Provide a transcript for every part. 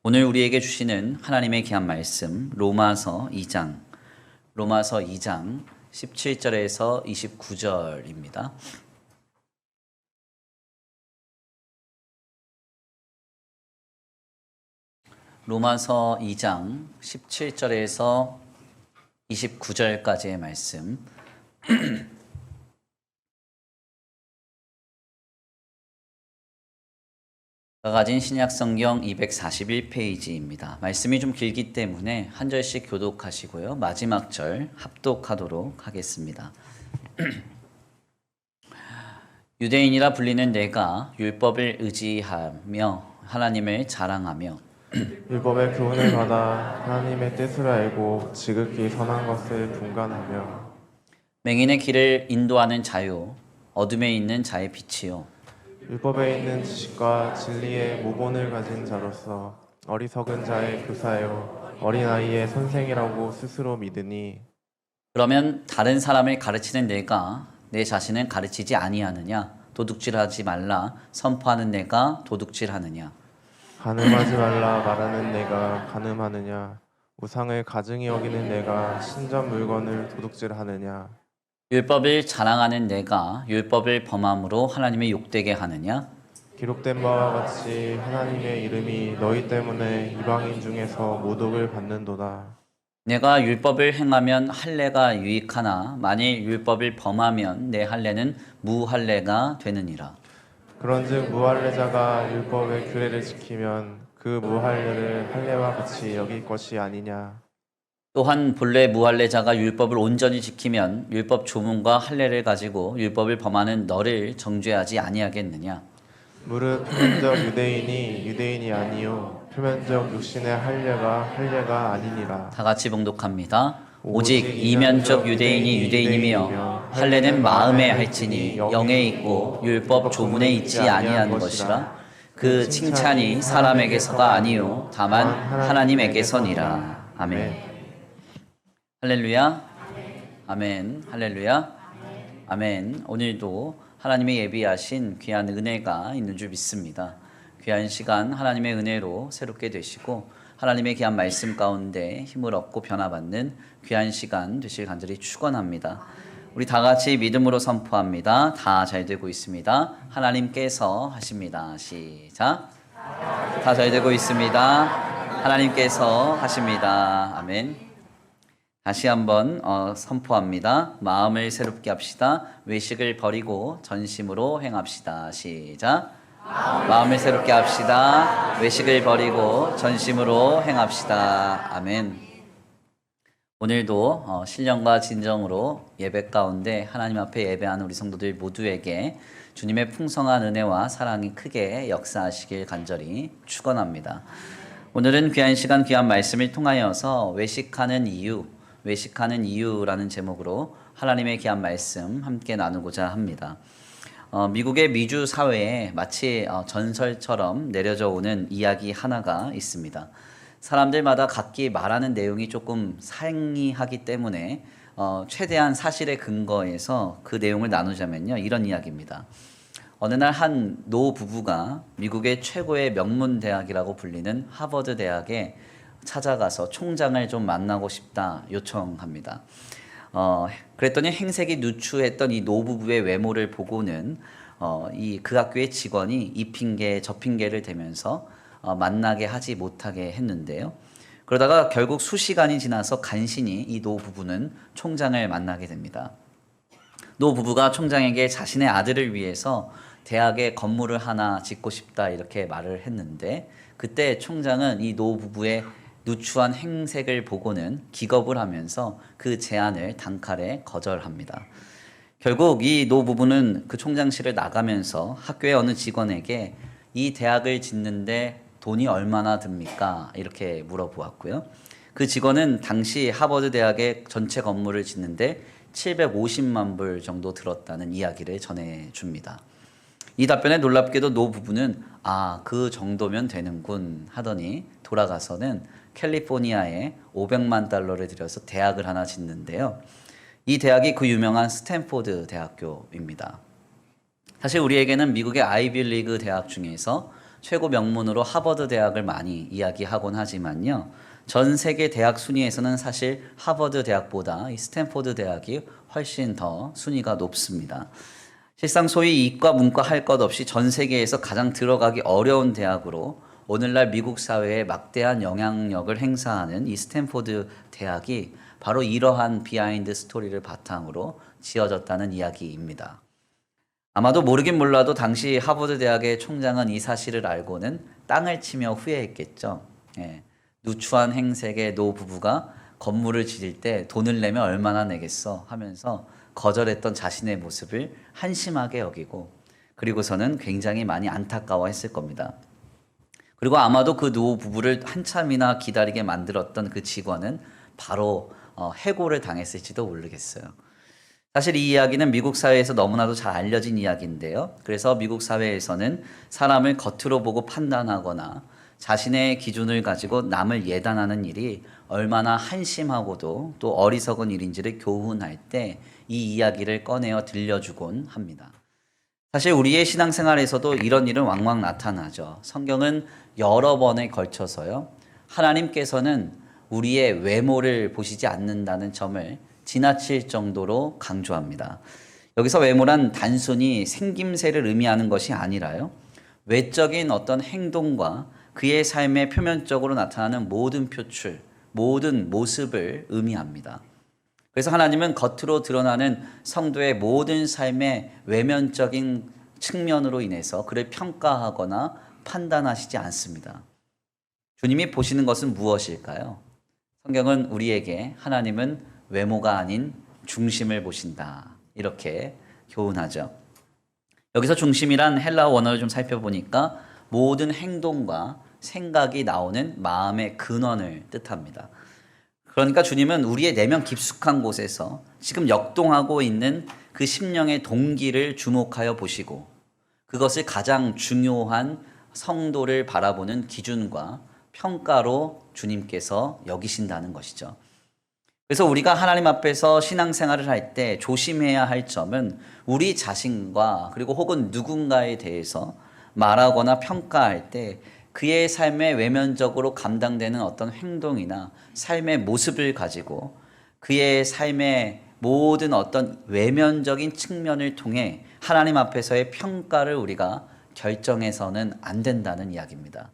오늘 우리에게 주시는 하나님의 귀한 말씀 로마서 2장 17절에서 29절입니다. 로마서 2장 17절에서 29절까지의 말씀. 가진 신약성경 241페이지입니다. 말씀이 좀 길기 때문에 한 절씩 교독하시고요. 마지막 절 합독하도록 하겠습니다. 유대인이라 불리는 내가 율법을 의지하며 하나님을 자랑하며 율법의 교훈을 받아 하나님의 뜻을 알고 지극히 선한 것을 분간하며 맹인의 길을 인도하는 자요 어둠에 있는 자의 빛이요 율법에 있는 지식과 진리의 모본을 가진 자로서 어리석은 자의 교사요 어린아이의 선생이라고 스스로 믿으니 그러면 다른 사람을 가르치는 내가 내 자신은 가르치지 아니하느냐? 도둑질하지 말라 선포하는 내가 도둑질하느냐? 간음하지 말라 말하는 내가 간음하느냐 우상을 가증히 여기는 내가 신전 물건을 도둑질하느냐 율법을 자랑하는 내가 율법을 범함으로 하나님의 욕되게 하느냐? 기록된 바와 같이 하나님의 이름이 너희 때문에 이방인 중에서 모독을 받는도다. 내가 율법을 행하면 할례가 유익하나 만일 율법을 범하면 내 할례는 무할례가 되느니라. 그런즉 무할례자가 율법의 규례를 지키면 그 무할례를 할례와 같이 여길 것이 아니냐. 또한 본래 무할례자가 율법을 온전히 지키면 율법 조문과 할례를 가지고 율법을 범하는 너를 정죄하지 아니하겠느냐. 무릇 표면적 유대인이 유대인이 아니요 표면적 육신의 할례가 아니니라. 다 같이 봉독합니다. 오직 이면적 유대인이 유대인이며 할례는 마음에 할지니 영에 있고 율법 조문에 있지 아니한 것이라. 그 칭찬이 사람에게서가 아니요 다만 하나님에게서니라. 아멘. 할렐루야. 아멘. 할렐루야. 아멘. 오늘도 하나님의 예비하신 귀한 은혜가 있는 줄 믿습니다. 귀한 시간 하나님의 은혜로 새롭게 되시고 하나님의 귀한 말씀 가운데 힘을 얻고 변화받는 귀한 시간 되실 간절히 축원합니다. 우리 다 같이 믿음으로 선포합니다. 다 잘 되고 있습니다. 하나님께서 하십니다. 시작. 다 잘 되고 있습니다. 하나님께서 하십니다. 아멘. 다시 한번 선포합니다. 마음을 새롭게 합시다. 외식을 버리고 전심으로 행합시다. 시작. 마음을 새롭게 합시다. 외식을 버리고 전심으로 행합시다. 아멘. 오늘도 신령과 진정으로 예배 가운데 하나님 앞에 예배하는 우리 성도들 모두에게 주님의 풍성한 은혜와 사랑이 크게 역사하시길 간절히 축원합니다. 오늘은 귀한 시간 귀한 말씀을 통하여서 외식하는 이유라는 제목으로 하나님의 귀한 말씀 함께 나누고자 합니다. 미국의 미주 사회에 마치 전설처럼 내려져 오는 이야기 하나가 있습니다. 사람들마다 각기 말하는 내용이 조금 상이하기 때문에 최대한 사실에 근거해서 그 내용을 나누자면요, 이런 이야기입니다. 어느 날 한 노 부부가 미국의 최고의 명문 대학이라고 불리는 하버드 대학에 찾아가서 총장을 좀 만나고 싶다 요청합니다. 그랬더니 행색이 누추했던 이 노부부의 외모를 보고는 그 학교의 직원이 이 핑계 저 핑계를 대면서 만나게 하지 못하게 했는데요. 그러다가 결국 수시간이 지나서 간신히 이 노부부는 총장을 만나게 됩니다. 노부부가 총장에게 자신의 아들을 위해서 대학에 건물을 하나 짓고 싶다 이렇게 말을 했는데, 그때 총장은 이 노부부의 누추한 행색을 보고는 기겁을 하면서 그 제안을 단칼에 거절합니다. 결국 이 노부부는 그 총장실을 나가면서 학교의 어느 직원에게 이 대학을 짓는데 돈이 얼마나 듭니까? 이렇게 물어보았고요. 그 직원은 당시 하버드 대학의 전체 건물을 짓는데 750만 불 정도 들었다는 이야기를 전해줍니다. 이 답변에 놀랍게도 노부부는 그 정도면 되는군 하더니 돌아가서는 캘리포니아에 500만 달러를 들여서 대학을 하나 짓는데요. 이 대학이 그 유명한 스탠포드 대학교입니다. 사실 우리에게는 미국의 아이비리그 대학 중에서 최고 명문으로 하버드 대학을 많이 이야기하곤 하지만요. 전 세계 대학 순위에서는 사실 하버드 대학보다 이 스탠포드 대학이 훨씬 더 순위가 높습니다. 실상 소위 이과 문과 할 것 없이 전 세계에서 가장 들어가기 어려운 대학으로 오늘날 미국 사회에 막대한 영향력을 행사하는 이 스탠포드 대학이 바로 이러한 비하인드 스토리를 바탕으로 지어졌다는 이야기입니다. 아마도 모르긴 몰라도 당시 하버드 대학의 총장은 이 사실을 알고는 땅을 치며 후회했겠죠. 예. 누추한 행색의 노 부부가 건물을 지을 때 돈을 내면 얼마나 내겠어 하면서 거절했던 자신의 모습을 한심하게 여기고 그리고서는 굉장히 많이 안타까워했을 겁니다. 그리고 아마도 그 노 부부를 한참이나 기다리게 만들었던 그 직원은 바로 해고를 당했을지도 모르겠어요. 사실 이 이야기는 미국 사회에서 너무나도 잘 알려진 이야기인데요. 그래서 미국 사회에서는 사람을 겉으로 보고 판단하거나 자신의 기준을 가지고 남을 예단하는 일이 얼마나 한심하고도 또 어리석은 일인지를 교훈할 때 이 이야기를 꺼내어 들려주곤 합니다. 사실 우리의 신앙생활에서도 이런 일은 왕왕 나타나죠. 성경은 여러 번에 걸쳐서요. 하나님께서는 우리의 외모를 보시지 않는다는 점을 지나칠 정도로 강조합니다. 여기서 외모란 단순히 생김새를 의미하는 것이 아니라요. 외적인 어떤 행동과 그의 삶에 표면적으로 나타나는 모든 표출, 모든 모습을 의미합니다. 그래서 하나님은 겉으로 드러나는 성도의 모든 삶의 외면적인 측면으로 인해서 그를 평가하거나 판단하시지 않습니다. 주님이 보시는 것은 무엇일까요? 성경은 우리에게 하나님은 외모가 아닌 중심을 보신다. 이렇게 교훈하죠. 여기서 중심이란 헬라어 원어를 좀 살펴보니까 모든 행동과 생각이 나오는 마음의 근원을 뜻합니다. 그러니까 주님은 우리의 내면 깊숙한 곳에서 지금 역동하고 있는 그 심령의 동기를 주목하여 보시고 그것을 가장 중요한 성도를 바라보는 기준과 평가로 주님께서 여기신다는 것이죠. 그래서 우리가 하나님 앞에서 신앙생활을 할 때 조심해야 할 점은 우리 자신과 그리고 혹은 누군가에 대해서 말하거나 평가할 때 그의 삶에 외면적으로 감당되는 어떤 행동이나 삶의 모습을 가지고 그의 삶의 모든 어떤 외면적인 측면을 통해 하나님 앞에서의 평가를 우리가 결정해서는 안 된다는 이야기입니다.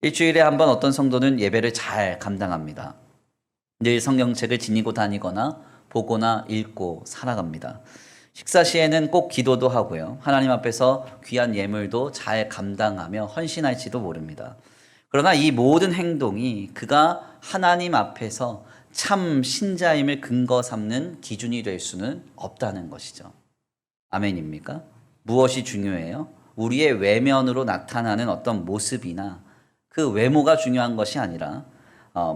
일주일에 한 번 어떤 성도는 예배를 잘 감당합니다. 늘 성경책을 지니고 다니거나 보거나 읽고 살아갑니다. 식사 시에는 꼭 기도도 하고요. 하나님 앞에서 귀한 예물도 잘 감당하며 헌신할지도 모릅니다. 그러나 이 모든 행동이 그가 하나님 앞에서 참 신자임을 근거 삼는 기준이 될 수는 없다는 것이죠. 아멘입니까? 무엇이 중요해요? 우리의 외면으로 나타나는 어떤 모습이나 그 외모가 중요한 것이 아니라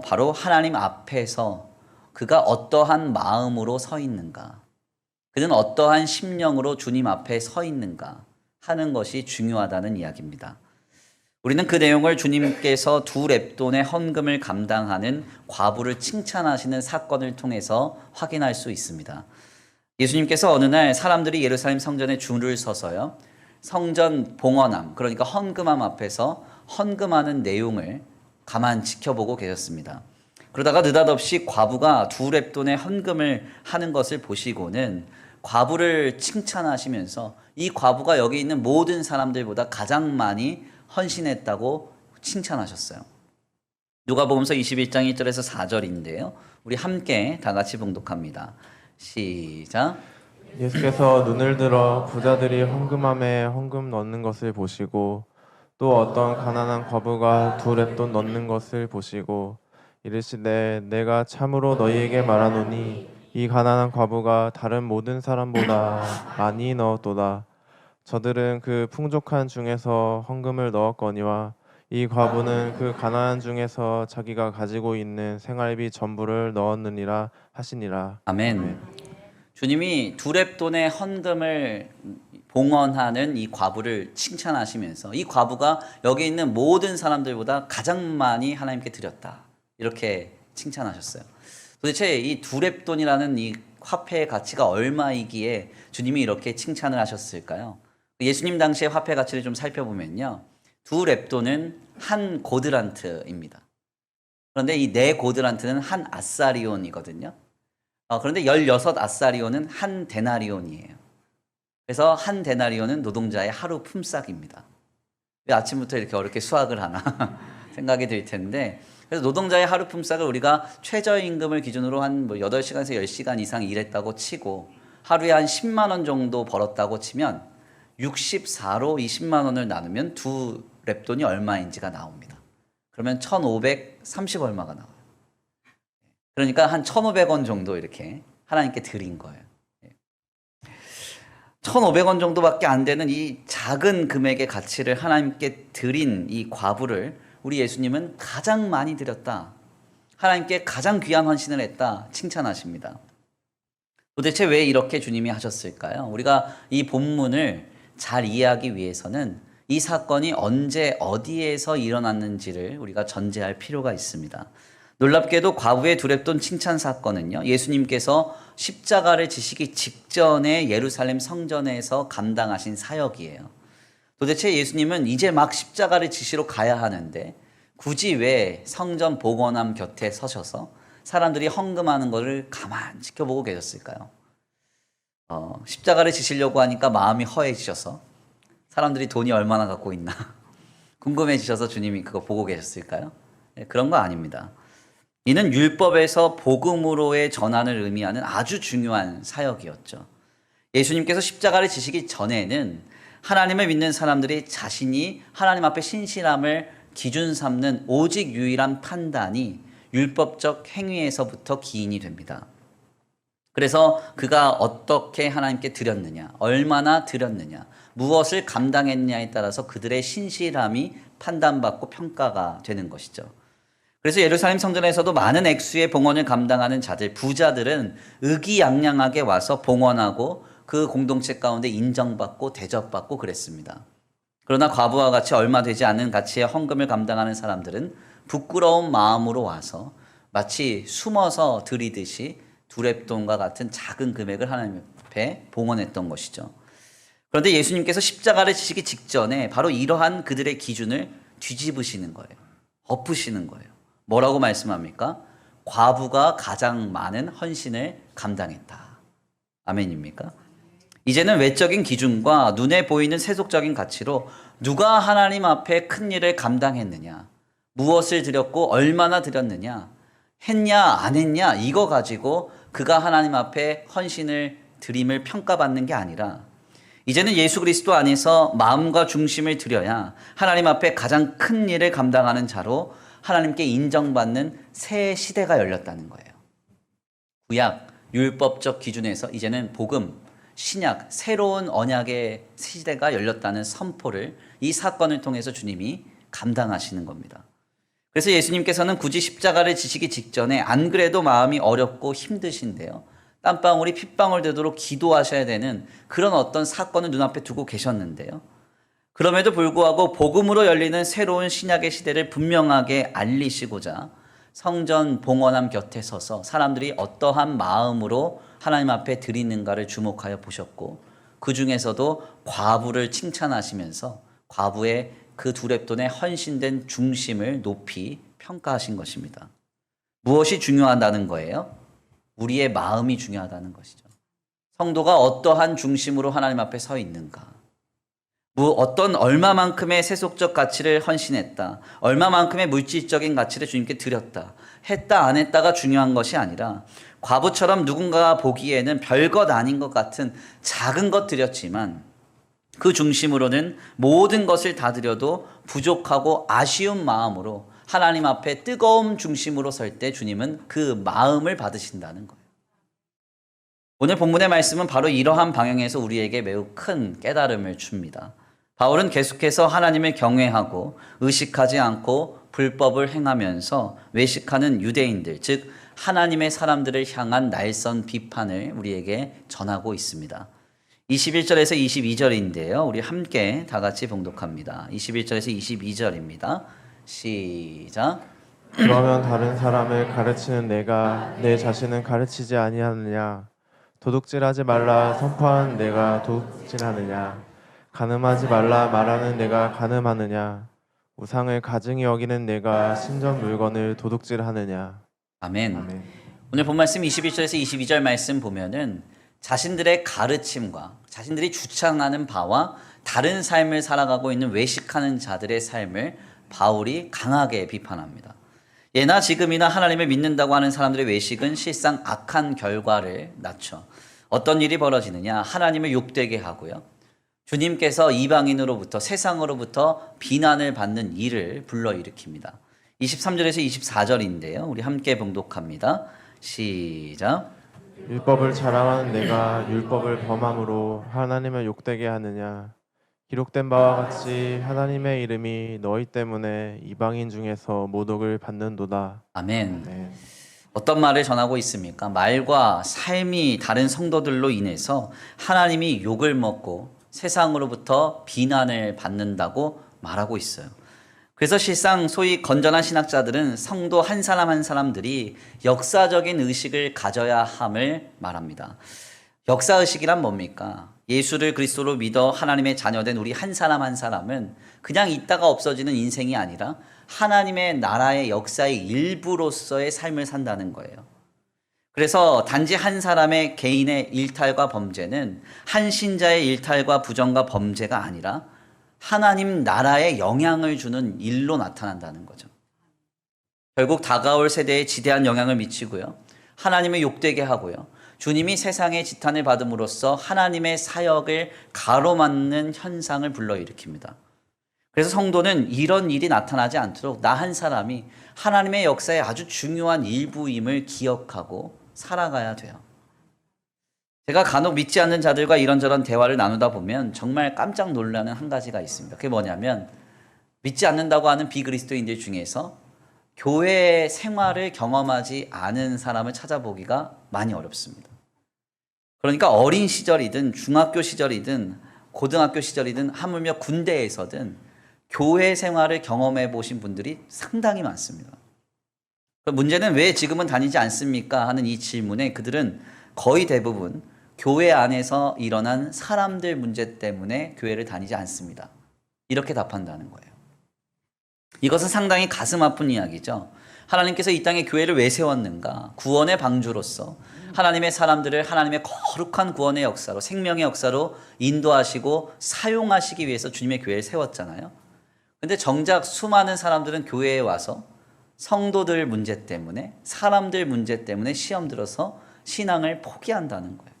바로 하나님 앞에서 그가 어떠한 마음으로 서 있는가, 그는 어떠한 심령으로 주님 앞에 서 있는가 하는 것이 중요하다는 이야기입니다. 우리는 그 내용을 주님께서 두 렙돈의 헌금을 감당하는 과부를 칭찬하시는 사건을 통해서 확인할 수 있습니다. 예수님께서 어느 날 사람들이 예루살렘 성전에 줄을 서서요, 성전 봉헌함, 그러니까 헌금함 앞에서 헌금하는 내용을 가만 지켜보고 계셨습니다. 그러다가 느닷없이 과부가 두 렙돈의 헌금을 하는 것을 보시고는 과부를 칭찬하시면서 이 과부가 여기 있는 모든 사람들보다 가장 많이 헌신했다고 칭찬하셨어요. 누가복음서 21장 1절에서 4절인데요. 우리 함께 다 같이 봉독합니다. 시작. 예수께서 눈을 들어 부자들이 헌금함에 헌금 넣는 것을 보시고 또 어떤 가난한 과부가 두 렙돈 넣는 것을 보시고 이르시되 내가 참으로 너희에게 말하노니 이 가난한 과부가 다른 모든 사람보다 많이 넣었도다. 저들은 그 풍족한 중에서 헌금을 넣었거니와 이 과부는 그 가난한 중에서 자기가 가지고 있는 생활비 전부를 넣었느니라 하시니라. 아멘. 주님이 두 렙돈의 헌금을 봉헌하는 이 과부를 칭찬하시면서 이 과부가 여기 있는 모든 사람들보다 가장 많이 하나님께 드렸다. 이렇게 칭찬하셨어요. 도대체 이 두 렙돈이라는 이 화폐의 가치가 얼마이기에 주님이 이렇게 칭찬을 하셨을까요? 예수님 당시의 화폐 가치를 좀 살펴보면요. 두 렙돈은 한 고드란트입니다. 그런데 이 네 고드란트는 한 아사리온이거든요. 그런데 16 아사리온은 한 데나리온이에요. 그래서 한 데나리온은 노동자의 하루 품삯입니다. 왜 아침부터 이렇게 어렵게 수학을 하나 생각이 들 텐데, 그래서 노동자의 하루 품삯을 우리가 최저임금을 기준으로 한 8시간에서 10시간 이상 일했다고 치고 하루에 한 10만 원 정도 벌었다고 치면 64로 이 10만 원을 나누면 두 렙돈이 얼마인지가 나옵니다. 그러면 1,530 얼마가 나와요. 그러니까 한 1,500원 정도 이렇게 하나님께 드린 거예요. 1,500원 정도밖에 안 되는 이 작은 금액의 가치를 하나님께 드린 이 과부를 우리 예수님은 가장 많이 드렸다, 하나님께 가장 귀한 헌신을 했다 칭찬하십니다. 도대체 왜 이렇게 주님이 하셨을까요? 우리가 이 본문을 잘 이해하기 위해서는 이 사건이 언제 어디에서 일어났는지를 우리가 전제할 필요가 있습니다. 놀랍게도 과부의 두 렙돈 칭찬 사건은요, 예수님께서 십자가를 지시기 직전에 예루살렘 성전에서 감당하신 사역이에요. 도대체 예수님은 이제 막 십자가를 지시러 가야 하는데 굳이 왜 성전 봉헌함 곁에 서셔서 사람들이 헌금하는 것을 가만 지켜보고 계셨을까요? 십자가를 지시려고 하니까 마음이 허해지셔서 사람들이 돈이 얼마나 갖고 있나 궁금해지셔서 주님이 그거 보고 계셨을까요? 네, 그런 거 아닙니다. 이는 율법에서 복음으로의 전환을 의미하는 아주 중요한 사역이었죠. 예수님께서 십자가를 지시기 전에는 하나님을 믿는 사람들이 자신이 하나님 앞에 신실함을 기준 삼는 오직 유일한 판단이 율법적 행위에서부터 기인이 됩니다. 그래서 그가 어떻게 하나님께 드렸느냐, 얼마나 드렸느냐, 무엇을 감당했느냐에 따라서 그들의 신실함이 판단받고 평가가 되는 것이죠. 그래서 예루살렘 성전에서도 많은 액수의 봉헌을 감당하는 자들, 부자들은 의기양양하게 와서 봉헌하고 그 공동체 가운데 인정받고 대접받고 그랬습니다. 그러나 과부와 같이 얼마 되지 않는 가치의 헌금을 감당하는 사람들은 부끄러운 마음으로 와서 마치 숨어서 드리듯이 두 렙돈과 같은 작은 금액을 하나님 앞에 봉헌했던 것이죠. 그런데 예수님께서 십자가를 지시기 직전에 바로 이러한 그들의 기준을 뒤집으시는 거예요. 엎으시는 거예요. 뭐라고 말씀합니까? 과부가 가장 많은 헌신을 감당했다. 아멘입니까? 이제는 외적인 기준과 눈에 보이는 세속적인 가치로 누가 하나님 앞에 큰 일을 감당했느냐, 무엇을 드렸고 얼마나 드렸느냐, 했냐 안 했냐, 이거 가지고 그가 하나님 앞에 헌신을 드림을 평가받는 게 아니라 이제는 예수 그리스도 안에서 마음과 중심을 드려야 하나님 앞에 가장 큰 일을 감당하는 자로 하나님께 인정받는 새 시대가 열렸다는 거예요. 구약 율법적 기준에서 이제는 복음, 신약, 새로운 언약의 시대가 열렸다는 선포를 이 사건을 통해서 주님이 감당하시는 겁니다. 그래서 예수님께서는 굳이 십자가를 지시기 직전에 안 그래도 마음이 어렵고 힘드신데요, 땀방울이 핏방울 되도록 기도하셔야 되는 그런 어떤 사건을 눈앞에 두고 계셨는데요, 그럼에도 불구하고 복음으로 열리는 새로운 신약의 시대를 분명하게 알리시고자 성전 봉헌함 곁에 서서 사람들이 어떠한 마음으로 하나님 앞에 드리는가를 주목하여 보셨고, 그 중에서도 과부를 칭찬하시면서 과부의 그 두 렙돈의 헌신된 중심을 높이 평가하신 것입니다. 무엇이 중요하다는 거예요? 우리의 마음이 중요하다는 것이죠. 성도가 어떠한 중심으로 하나님 앞에 서 있는가, 어떤 얼마만큼의 세속적 가치를 헌신했다, 얼마만큼의 물질적인 가치를 주님께 드렸다, 했다 안 했다가 중요한 것이 아니라 과부처럼 누군가가 보기에는 별것 아닌 것 같은 작은 것 드렸지만 그 중심으로는 모든 것을 다 드려도 부족하고 아쉬운 마음으로 하나님 앞에 뜨거운 중심으로 설 때 주님은 그 마음을 받으신다는 거예요. 오늘 본문의 말씀은 바로 이러한 방향에서 우리에게 매우 큰 깨달음을 줍니다. 바울은 계속해서 하나님을 경외하고 의식하지 않고 불법을 행하면서 외식하는 유대인들, 즉 하나님의 사람들을 향한 날선 비판을 우리에게 전하고 있습니다. 21절에서 22절인데요. 우리 함께 다 같이 봉독합니다. 21절에서 22절입니다. 시작. 그러면 다른 사람을 가르치는 내가 내 자신은 가르치지 아니하느냐? 도둑질하지 말라 선포하는 내가 도둑질하느냐? 간음하지 말라 말하는 내가 간음하느냐? 우상을 가증히 여기는 내가 신전 물건을 도둑질하느냐. 아멘. 아멘. 오늘 본 말씀 21절에서 22절 말씀 보면은 자신들의 가르침과 자신들이 주창하는 바와 다른 삶을 살아가고 있는 외식하는 자들의 삶을 바울이 강하게 비판합니다. 예나 지금이나 하나님을 믿는다고 하는 사람들의 외식은 실상 악한 결과를 낳죠. 어떤 일이 벌어지느냐? 하나님을 욕되게 하고요. 주님께서 이방인으로부터 세상으로부터 비난을 받는 일을 불러일으킵니다. 23절에서 24절인데요. 우리 함께 봉독합니다. 시작. 율법을 자랑하는 내가 율법을 범함으로 하나님을 욕되게 하느냐. 기록된 바와 같이 하나님의 이름이 너희 때문에 이방인 중에서 모독을 받는도다. 아멘. 네. 어떤 말을 전하고 있습니까? 말과 삶이 다른 성도들로 인해서 하나님이 욕을 먹고 세상으로부터 비난을 받는다고 말하고 있어요. 그래서 실상 소위 건전한 신학자들은 성도 한 사람 한 사람들이 역사적인 의식을 가져야 함을 말합니다. 역사의식이란 뭡니까? 예수를 그리스도로 믿어 하나님의 자녀된 우리 한 사람 한 사람은 그냥 있다가 없어지는 인생이 아니라 하나님의 나라의 역사의 일부로서의 삶을 산다는 거예요. 그래서 단지 한 사람의 개인의 일탈과 범죄는 한 신자의 일탈과 부정과 범죄가 아니라 하나님 나라에 영향을 주는 일로 나타난다는 거죠. 결국 다가올 세대에 지대한 영향을 미치고요. 하나님을 욕되게 하고요. 주님이 세상의 지탄을 받음으로써 하나님의 사역을 가로막는 현상을 불러일으킵니다. 그래서 성도는 이런 일이 나타나지 않도록 나 한 사람이 하나님의 역사의 아주 중요한 일부임을 기억하고 살아가야 돼요. 제가 간혹 믿지 않는 자들과 이런저런 대화를 나누다 보면 정말 깜짝 놀라는 한 가지가 있습니다. 그게 뭐냐면 믿지 않는다고 하는 비그리스도인들 중에서 교회 생활을 경험하지 않은 사람을 찾아보기가 많이 어렵습니다. 그러니까 어린 시절이든 중학교 시절이든 고등학교 시절이든 하물며 군대에서든 교회 생활을 경험해 보신 분들이 상당히 많습니다. 문제는 왜 지금은 다니지 않습니까? 하는 이 질문에 그들은 거의 대부분 교회 안에서 일어난 사람들 문제 때문에 교회를 다니지 않습니다. 이렇게 답한다는 거예요. 이것은 상당히 가슴 아픈 이야기죠. 하나님께서 이 땅에 교회를 왜 세웠는가? 구원의 방주로서 하나님의 사람들을 하나님의 거룩한 구원의 역사로 생명의 역사로 인도하시고 사용하시기 위해서 주님의 교회를 세웠잖아요. 근데 정작 수많은 사람들은 교회에 와서 성도들 문제 때문에 사람들 문제 때문에 시험 들어서 신앙을 포기한다는 거예요.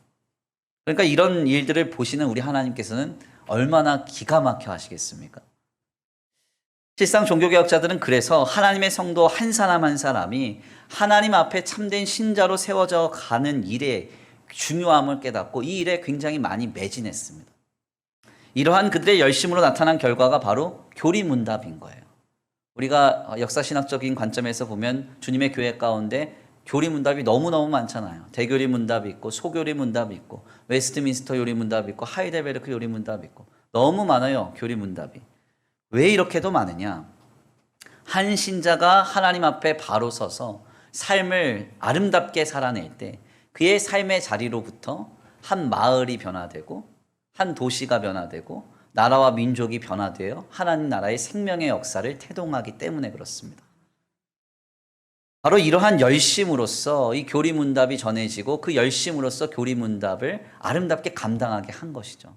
그러니까 이런 일들을 보시는 우리 하나님께서는 얼마나 기가 막혀 하시겠습니까? 실상 종교개혁자들은 그래서 하나님의 성도 한 사람 한 사람이 하나님 앞에 참된 신자로 세워져 가는 일의 중요함을 깨닫고 이 일에 굉장히 많이 매진했습니다. 이러한 그들의 열심으로 나타난 결과가 바로 교리문답인 거예요. 우리가 역사신학적인 관점에서 보면 주님의 교회 가운데 교리문답이 너무너무 많잖아요. 대교리문답이 있고 소교리문답이 있고 웨스트민스터 요리문답이 있고 하이델베르크 요리문답이 있고 너무 많아요. 교리문답이. 왜 이렇게도 많으냐? 한 신자가 하나님 앞에 바로 서서 삶을 아름답게 살아낼 때 그의 삶의 자리로부터 한 마을이 변화되고 한 도시가 변화되고 나라와 민족이 변화되어 하나님 나라의 생명의 역사를 태동하기 때문에 그렇습니다. 바로 이러한 열심으로써 이 교리문답이 전해지고 그 열심으로써 교리문답을 아름답게 감당하게 한 것이죠.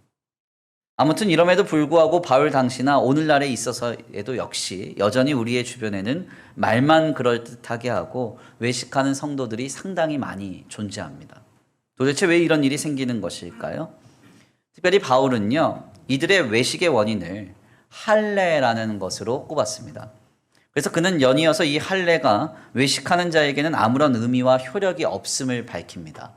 아무튼 이럼에도 불구하고 바울 당시나 오늘날에 있어서에도 역시 여전히 우리의 주변에는 말만 그럴듯하게 하고 외식하는 성도들이 상당히 많이 존재합니다. 도대체 왜 이런 일이 생기는 것일까요? 특별히 바울은요, 이들의 외식의 원인을 할례라는 것으로 꼽았습니다. 그래서 그는 연이어서 이 할례가 외식하는 자에게는 아무런 의미와 효력이 없음을 밝힙니다.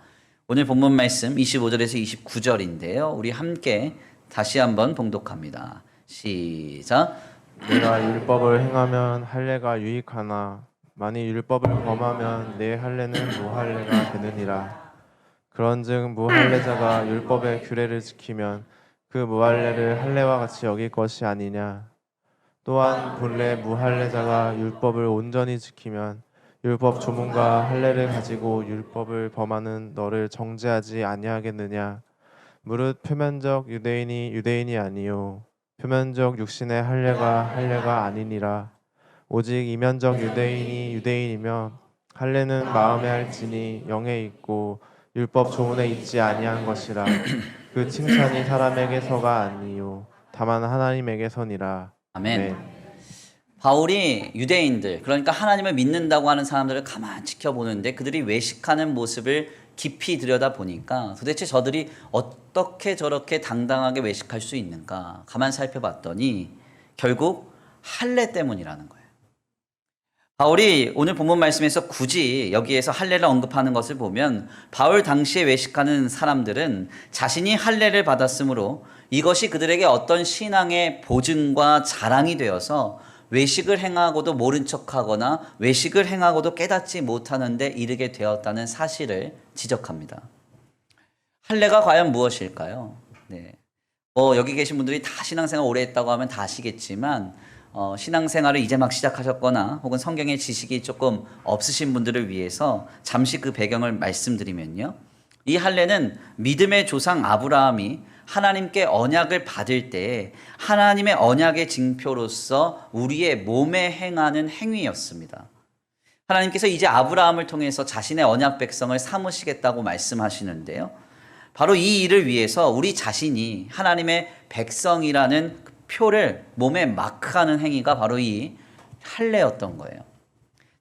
오늘 본문 말씀 25절에서 29절인데요. 우리 함께 다시 한번 봉독합니다. 시작. 내가 율법을 행하면 할례가 유익하나 만일 율법을 범하면 내 할례는 무할례가 되느니라. 그런즉 무할례자가 율법의 규례를 지키면 그 무할례를 할례와 같이 여길 것이 아니냐. 또한 본래 무할례자가 율법을 온전히 지키면 율법 조문과 할례를 가지고 율법을 범하는 너를 정죄하지 아니하겠느냐. 무릇 표면적 유대인이 유대인이 아니요 표면적 육신의 할례가 아니니라. 오직 이면적 유대인이 유대인이며 할례는 마음에 할지니 영에 있고 율법 조문에 있지 아니한 것이라. 그 칭찬이 사람에게서가 아니요 다만 하나님에게서니라. 아멘. 바울이 유대인들, 그러니까 하나님을 믿는다고 하는 사람들을 가만 지켜보는데 그들이 외식하는 모습을 깊이 들여다 보니까 도대체 저들이 어떻게 저렇게 당당하게 외식할 수 있는가 가만 살펴봤더니 결국 할례 때문이라는 거예요. 바울이 오늘 본문 말씀에서 굳이 여기에서 할례를 언급하는 것을 보면 바울 당시에 외식하는 사람들은 자신이 할례를 받았으므로 이것이 그들에게 어떤 신앙의 보증과 자랑이 되어서 외식을 행하고도 모른 척하거나 외식을 행하고도 깨닫지 못하는 데 이르게 되었다는 사실을 지적합니다. 할례가 과연 무엇일까요? 네. 여기 계신 분들이 다 신앙생활 오래 했다고 하면 다 아시겠지만 신앙생활을 이제 막 시작하셨거나 혹은 성경의 지식이 조금 없으신 분들을 위해서 잠시 그 배경을 말씀드리면요. 이 할례는 믿음의 조상 아브라함이 하나님께 언약을 받을 때 하나님의 언약의 징표로서 우리의 몸에 행하는 행위였습니다. 하나님께서 이제 아브라함을 통해서 자신의 언약 백성을 삼으시겠다고 말씀하시는데요. 바로 이 일을 위해서 우리 자신이 하나님의 백성이라는 표를 몸에 마크하는 행위가 바로 이 할례였던 거예요.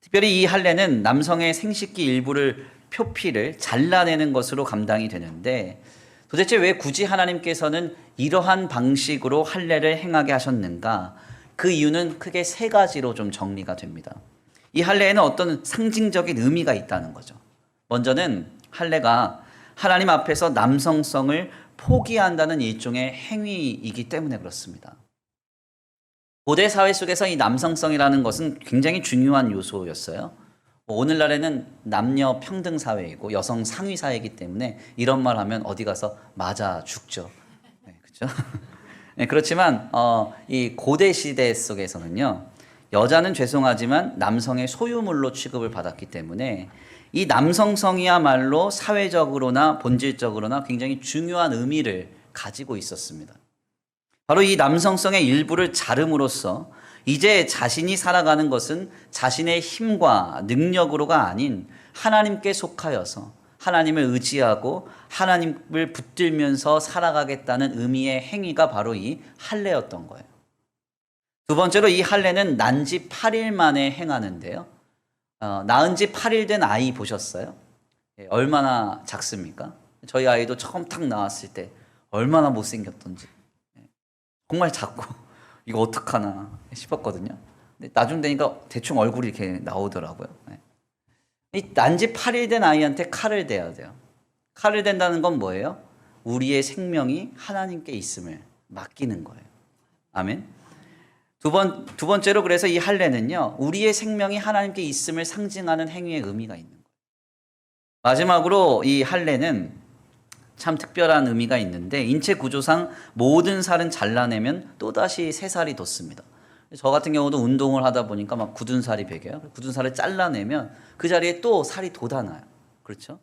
특별히 이 할례는 남성의 생식기 일부를 표피를 잘라내는 것으로 감당이 되는데 도대체 왜 굳이 하나님께서는 이러한 방식으로 할례를 행하게 하셨는가? 그 이유는 크게 세 가지로 좀 정리가 됩니다. 이 할례에는 어떤 상징적인 의미가 있다는 거죠. 먼저는 할례가 하나님 앞에서 남성성을 포기한다는 일종의 행위이기 때문에 그렇습니다. 고대 사회 속에서 이 남성성이라는 것은 굉장히 중요한 요소였어요. 오늘날에는 남녀 평등 사회이고 여성 상위 사회이기 때문에 이런 말 하면 어디 가서 맞아 죽죠. 네, 그렇죠? 네, 그렇지만 이 고대 시대 속에서는요. 여자는 죄송하지만 남성의 소유물로 취급을 받았기 때문에 이 남성성이야말로 사회적으로나 본질적으로나 굉장히 중요한 의미를 가지고 있었습니다. 바로 이 남성성의 일부를 자름으로써 이제 자신이 살아가는 것은 자신의 힘과 능력으로가 아닌 하나님께 속하여서 하나님을 의지하고 하나님을 붙들면서 살아가겠다는 의미의 행위가 바로 이 할례였던 거예요. 두 번째로 이 할례는 난 지 8일 만에 행하는데요. 낳은 지 8일 된 아이 보셨어요? 얼마나 작습니까? 저희 아이도 처음 딱 나왔을 때 얼마나 못생겼던지 정말 작고 이거 어떡하나 싶었거든요. 근데 나중 되니까 대충 얼굴이 이렇게 나오더라고요. 이 난 지 8일 된 아이한테 칼을 대야 돼요. 칼을 댄다는 건 뭐예요? 우리의 생명이 하나님께 있음을 맡기는 거예요. 아멘. 두 번째로 그래서 이 할례는요, 우리의 생명이 하나님께 있음을 상징하는 행위의 의미가 있는 거예요. 마지막으로 이 할례는 참 특별한 의미가 있는데 인체 구조상 모든 살은 잘라내면 또다시 새 살이 돋습니다. 저 같은 경우도 운동을 하다 보니까 막 굳은 살이 배겨요. 굳은 살을 잘라내면 그 자리에 또 살이 돋아나요. 그렇죠?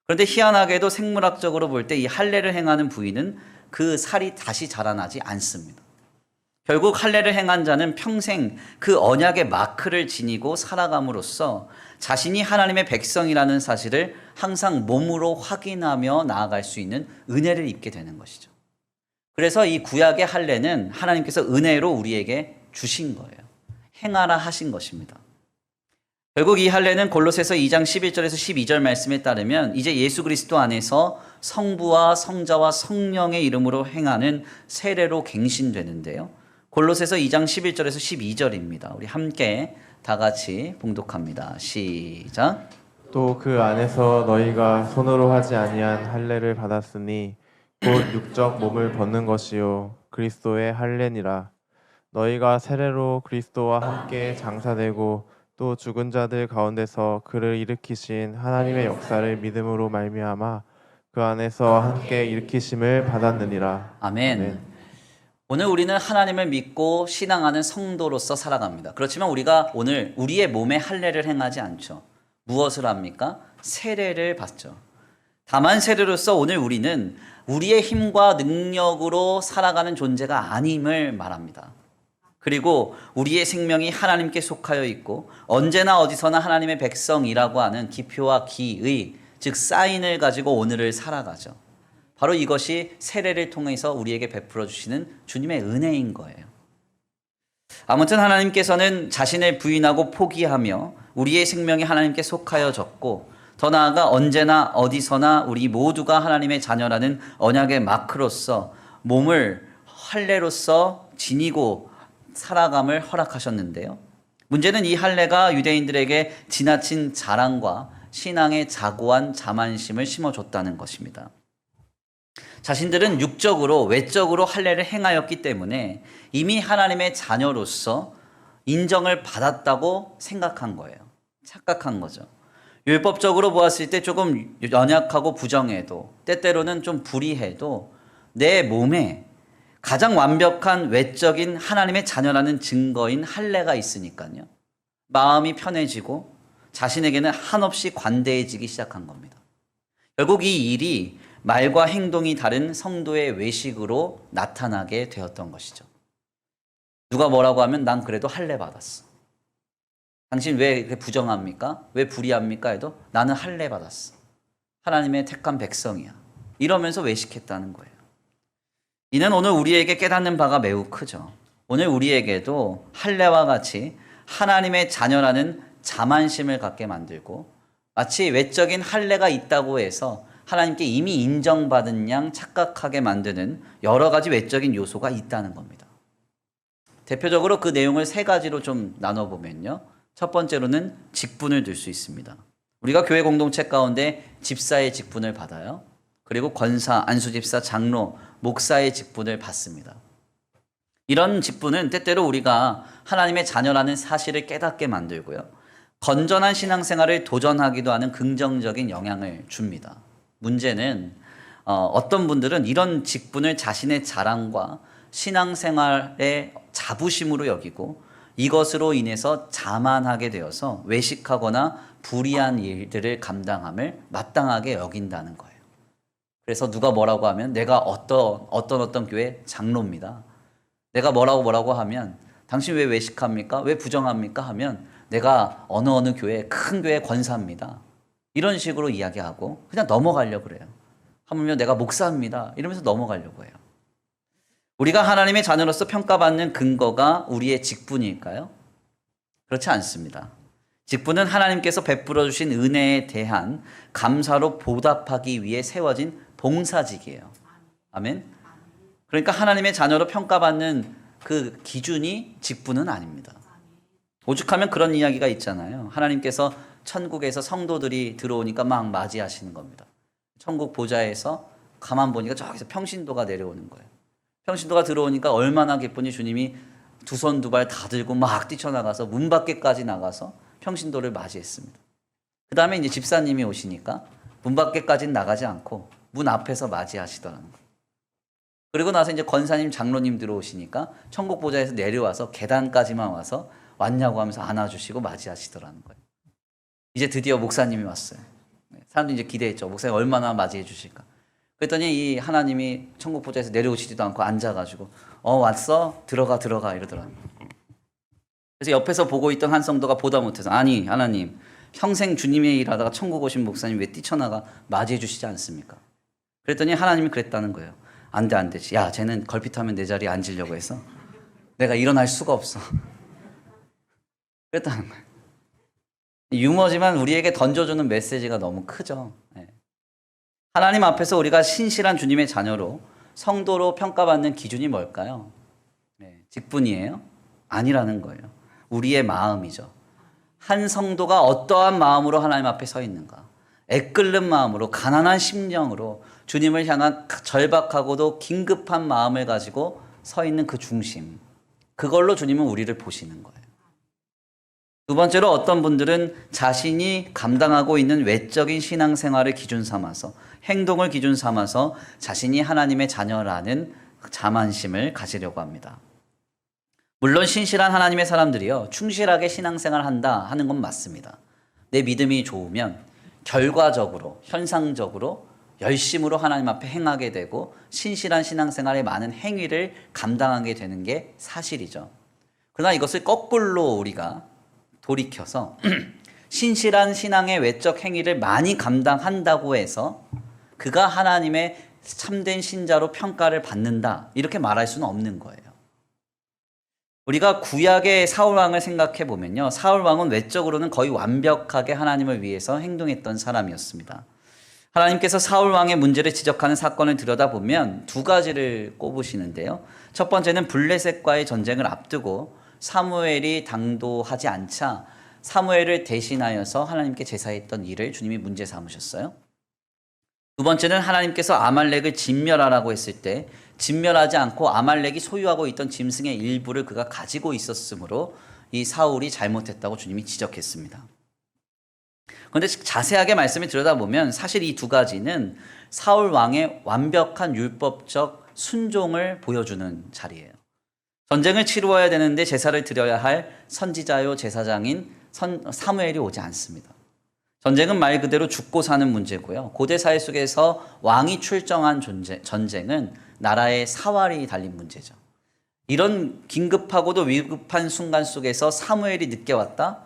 그런데 희한하게도 생물학적으로 볼 때 이 할례를 행하는 부위는 그 살이 다시 자라나지 않습니다. 결국 할례를 행한 자는 평생 그 언약의 마크를 지니고 살아감으로써 자신이 하나님의 백성이라는 사실을 항상 몸으로 확인하며 나아갈 수 있는 은혜를 입게 되는 것이죠. 그래서 이 구약의 할례는 하나님께서 은혜로 우리에게 주신 거예요. 행하라 하신 것입니다. 결국 이 할례는 골로새서 2장 11절에서 12절 말씀에 따르면 이제 예수 그리스도 안에서 성부와 성자와 성령의 이름으로 행하는 세례로 갱신되는데요. 골로새서 2장 11절에서 12절입니다. 우리 함께 다 같이 봉독합니다. 시작. 또 그 안에서 너희가 손으로 하지 아니한 할례를 받았으니 곧 육적 몸을 벗는 것이요 그리스도의 할례니라. 너희가 세례로 그리스도와 함께 장사되고 또 죽은 자들 가운데서 그를 일으키신 하나님의 역사를 믿음으로 말미암아 그 안에서 함께 일으키심을 받았느니라. 아멘. 오늘 우리는 하나님을 믿고 신앙하는 성도로서 살아갑니다. 그렇지만 우리가 오늘 우리의 몸에 할례를 행하지 않죠. 무엇을 합니까? 세례를 받죠. 다만 세례로서 오늘 우리는 우리의 힘과 능력으로 살아가는 존재가 아님을 말합니다. 그리고 우리의 생명이 하나님께 속하여 있고 언제나 어디서나 하나님의 백성이라고 하는 기표와 기의, 즉 사인을 가지고 오늘을 살아가죠. 바로 이것이 세례를 통해서 우리에게 베풀어 주시는 주님의 은혜인 거예요. 아무튼 하나님께서는 자신을 부인하고 포기하며 우리의 생명이 하나님께 속하여졌고 더 나아가 언제나 어디서나 우리 모두가 하나님의 자녀라는 언약의 마크로서 몸을 할례로서 지니고 살아감을 허락하셨는데요. 문제는 이 할례가 유대인들에게 지나친 자랑과 신앙의 자고한 자만심을 심어줬다는 것입니다. 자신들은 육적으로 외적으로 할례를 행하였기 때문에 이미 하나님의 자녀로서 인정을 받았다고 생각한 거예요. 착각한 거죠. 율법적으로 보았을 때 조금 연약하고 부정해도 때때로는 좀 불의해도 내 몸에 가장 완벽한 외적인 하나님의 자녀라는 증거인 할례가 있으니까요. 마음이 편해지고 자신에게는 한없이 관대해지기 시작한 겁니다. 결국 이 일이 말과 행동이 다른 성도의 외식으로 나타나게 되었던 것이죠. 누가 뭐라고 하면 난 그래도 할례 받았어. 당신 왜 이렇게 부정합니까? 왜 불의합니까? 해도 나는 할례 받았어. 하나님의 택한 백성이야. 이러면서 외식했다는 거예요. 이는 오늘 우리에게 깨닫는 바가 매우 크죠. 오늘 우리에게도 할례와 같이 하나님의 자녀라는 자만심을 갖게 만들고 마치 외적인 할례가 있다고 해서 하나님께 이미 인정받은 양 착각하게 만드는 여러 가지 외적인 요소가 있다는 겁니다. 대표적으로 그 내용을 세 가지로 좀 나눠보면요. 첫 번째로는 직분을 들 수 있습니다. 우리가 교회 공동체 가운데 집사의 직분을 받아요. 그리고 권사, 안수집사, 장로, 목사의 직분을 받습니다. 이런 직분은 때때로 우리가 하나님의 자녀라는 사실을 깨닫게 만들고요. 건전한 신앙생활을 도전하기도 하는 긍정적인 영향을 줍니다. 문제는 어떤 분들은 이런 직분을 자신의 자랑과 신앙생활의 자부심으로 여기고 이것으로 인해서 자만하게 되어서 외식하거나 불의한 일들을 감당함을 마땅하게 여긴다는 거예요. 그래서 누가 뭐라고 하면 내가 어떤 교회 장로입니다. 내가 뭐라고 하면 당신 왜 외식합니까? 왜 부정합니까? 하면 내가 어느 교회 큰 교회 권사입니다. 이런 식으로 이야기하고 그냥 넘어가려고 그래요. 하물며 내가 목사입니다. 이러면서 넘어가려고 해요. 우리가 하나님의 자녀로서 평가받는 근거가 우리의 직분일까요? 그렇지 않습니다. 직분은 하나님께서 베풀어 주신 은혜에 대한 감사로 보답하기 위해 세워진 봉사직이에요. 아멘. 그러니까 하나님의 자녀로 평가받는 그 기준이 직분은 아닙니다. 오죽하면 그런 이야기가 있잖아요. 하나님께서 천국에서 성도들이 들어오니까 막 맞이하시는 겁니다. 천국 보좌에서 가만 보니까 저기서 평신도가 내려오는 거예요. 평신도가 들어오니까 얼마나 기쁜지 주님이 두 손 두 발 다 들고 막 뛰쳐나가서 문 밖에까지 나가서 평신도를 맞이했습니다. 그 다음에 이제 집사님이 오시니까 문 밖에까지는 나가지 않고 문 앞에서 맞이하시더라는 거예요. 그리고 나서 이제 권사님, 장로님 들어오시니까 천국 보좌에서 내려와서 계단까지만 와서 왔냐고 하면서 안아주시고 맞이하시더라는 거예요. 이제 드디어 목사님이 왔어요. 사람들이 이제 기대했죠. 목사님 얼마나 맞이해 주실까. 그랬더니 이 하나님이 천국 보좌에서 내려오시지도 않고 앉아가지고 왔어? 들어가 이러더라고요. 그래서 옆에서 보고 있던 한 성도가 보다 못해서 아니 하나님 평생 주님의 일 하다가 천국 오신 목사님 왜 뛰쳐나가 맞이해 주시지 않습니까? 그랬더니 하나님이 그랬다는 거예요. 안 돼. 야 쟤는 걸핏하면 내 자리에 앉으려고 해서 내가 일어날 수가 없어. 그랬다는 거예요. 유머지만 우리에게 던져주는 메시지가 너무 크죠. 하나님 앞에서 우리가 신실한 주님의 자녀로 성도로 평가받는 기준이 뭘까요? 직분이에요? 아니라는 거예요. 우리의 마음이죠. 한 성도가 어떠한 마음으로 하나님 앞에 서 있는가? 애끓는 마음으로 가난한 심령으로 주님을 향한 절박하고도 긴급한 마음을 가지고 서 있는 그 중심. 그걸로 주님은 우리를 보시는 거예요. 두 번째로 어떤 분들은 자신이 감당하고 있는 외적인 신앙생활을 기준 삼아서 행동을 기준 삼아서 자신이 하나님의 자녀라는 자만심을 가지려고 합니다. 물론 신실한 하나님의 사람들이요 충실하게 신앙생활을 한다 하는 건 맞습니다. 내 믿음이 좋으면 결과적으로 현상적으로 열심으로 하나님 앞에 행하게 되고 신실한 신앙생활의 많은 행위를 감당하게 되는 게 사실이죠. 그러나 이것을 거꾸로 우리가 돌이켜서 신실한 신앙의 외적 행위를 많이 감당한다고 해서 그가 하나님의 참된 신자로 평가를 받는다, 이렇게 말할 수는 없는 거예요. 우리가 구약의 사울왕을 생각해 보면요, 사울왕은 외적으로는 거의 완벽하게 하나님을 위해서 행동했던 사람이었습니다. 하나님께서 사울왕의 문제를 지적하는 사건을 들여다보면 두 가지를 꼽으시는데요. 첫 번째는 블레셋과의 전쟁을 앞두고 사무엘이 당도하지 않자 사무엘을 대신하여서 하나님께 제사했던 일을 주님이 문제 삼으셨어요. 두 번째는 하나님께서 아말렉을 진멸하라고 했을 때 진멸하지 않고 아말렉이 소유하고 있던 짐승의 일부를 그가 가지고 있었으므로 이 사울이 잘못했다고 주님이 지적했습니다. 그런데 자세하게 말씀을 들여다보면 사실 이 두 가지는 사울 왕의 완벽한 율법적 순종을 보여주는 자리예요. 전쟁을 치루어야 되는데 제사를 드려야 할 선지자요 제사장인 사무엘이 오지 않습니다. 전쟁은 말 그대로 죽고 사는 문제고요. 고대 사회 속에서 왕이 출정한 전쟁은 나라의 사활이 달린 문제죠. 이런 긴급하고도 위급한 순간 속에서 사무엘이 늦게 왔다?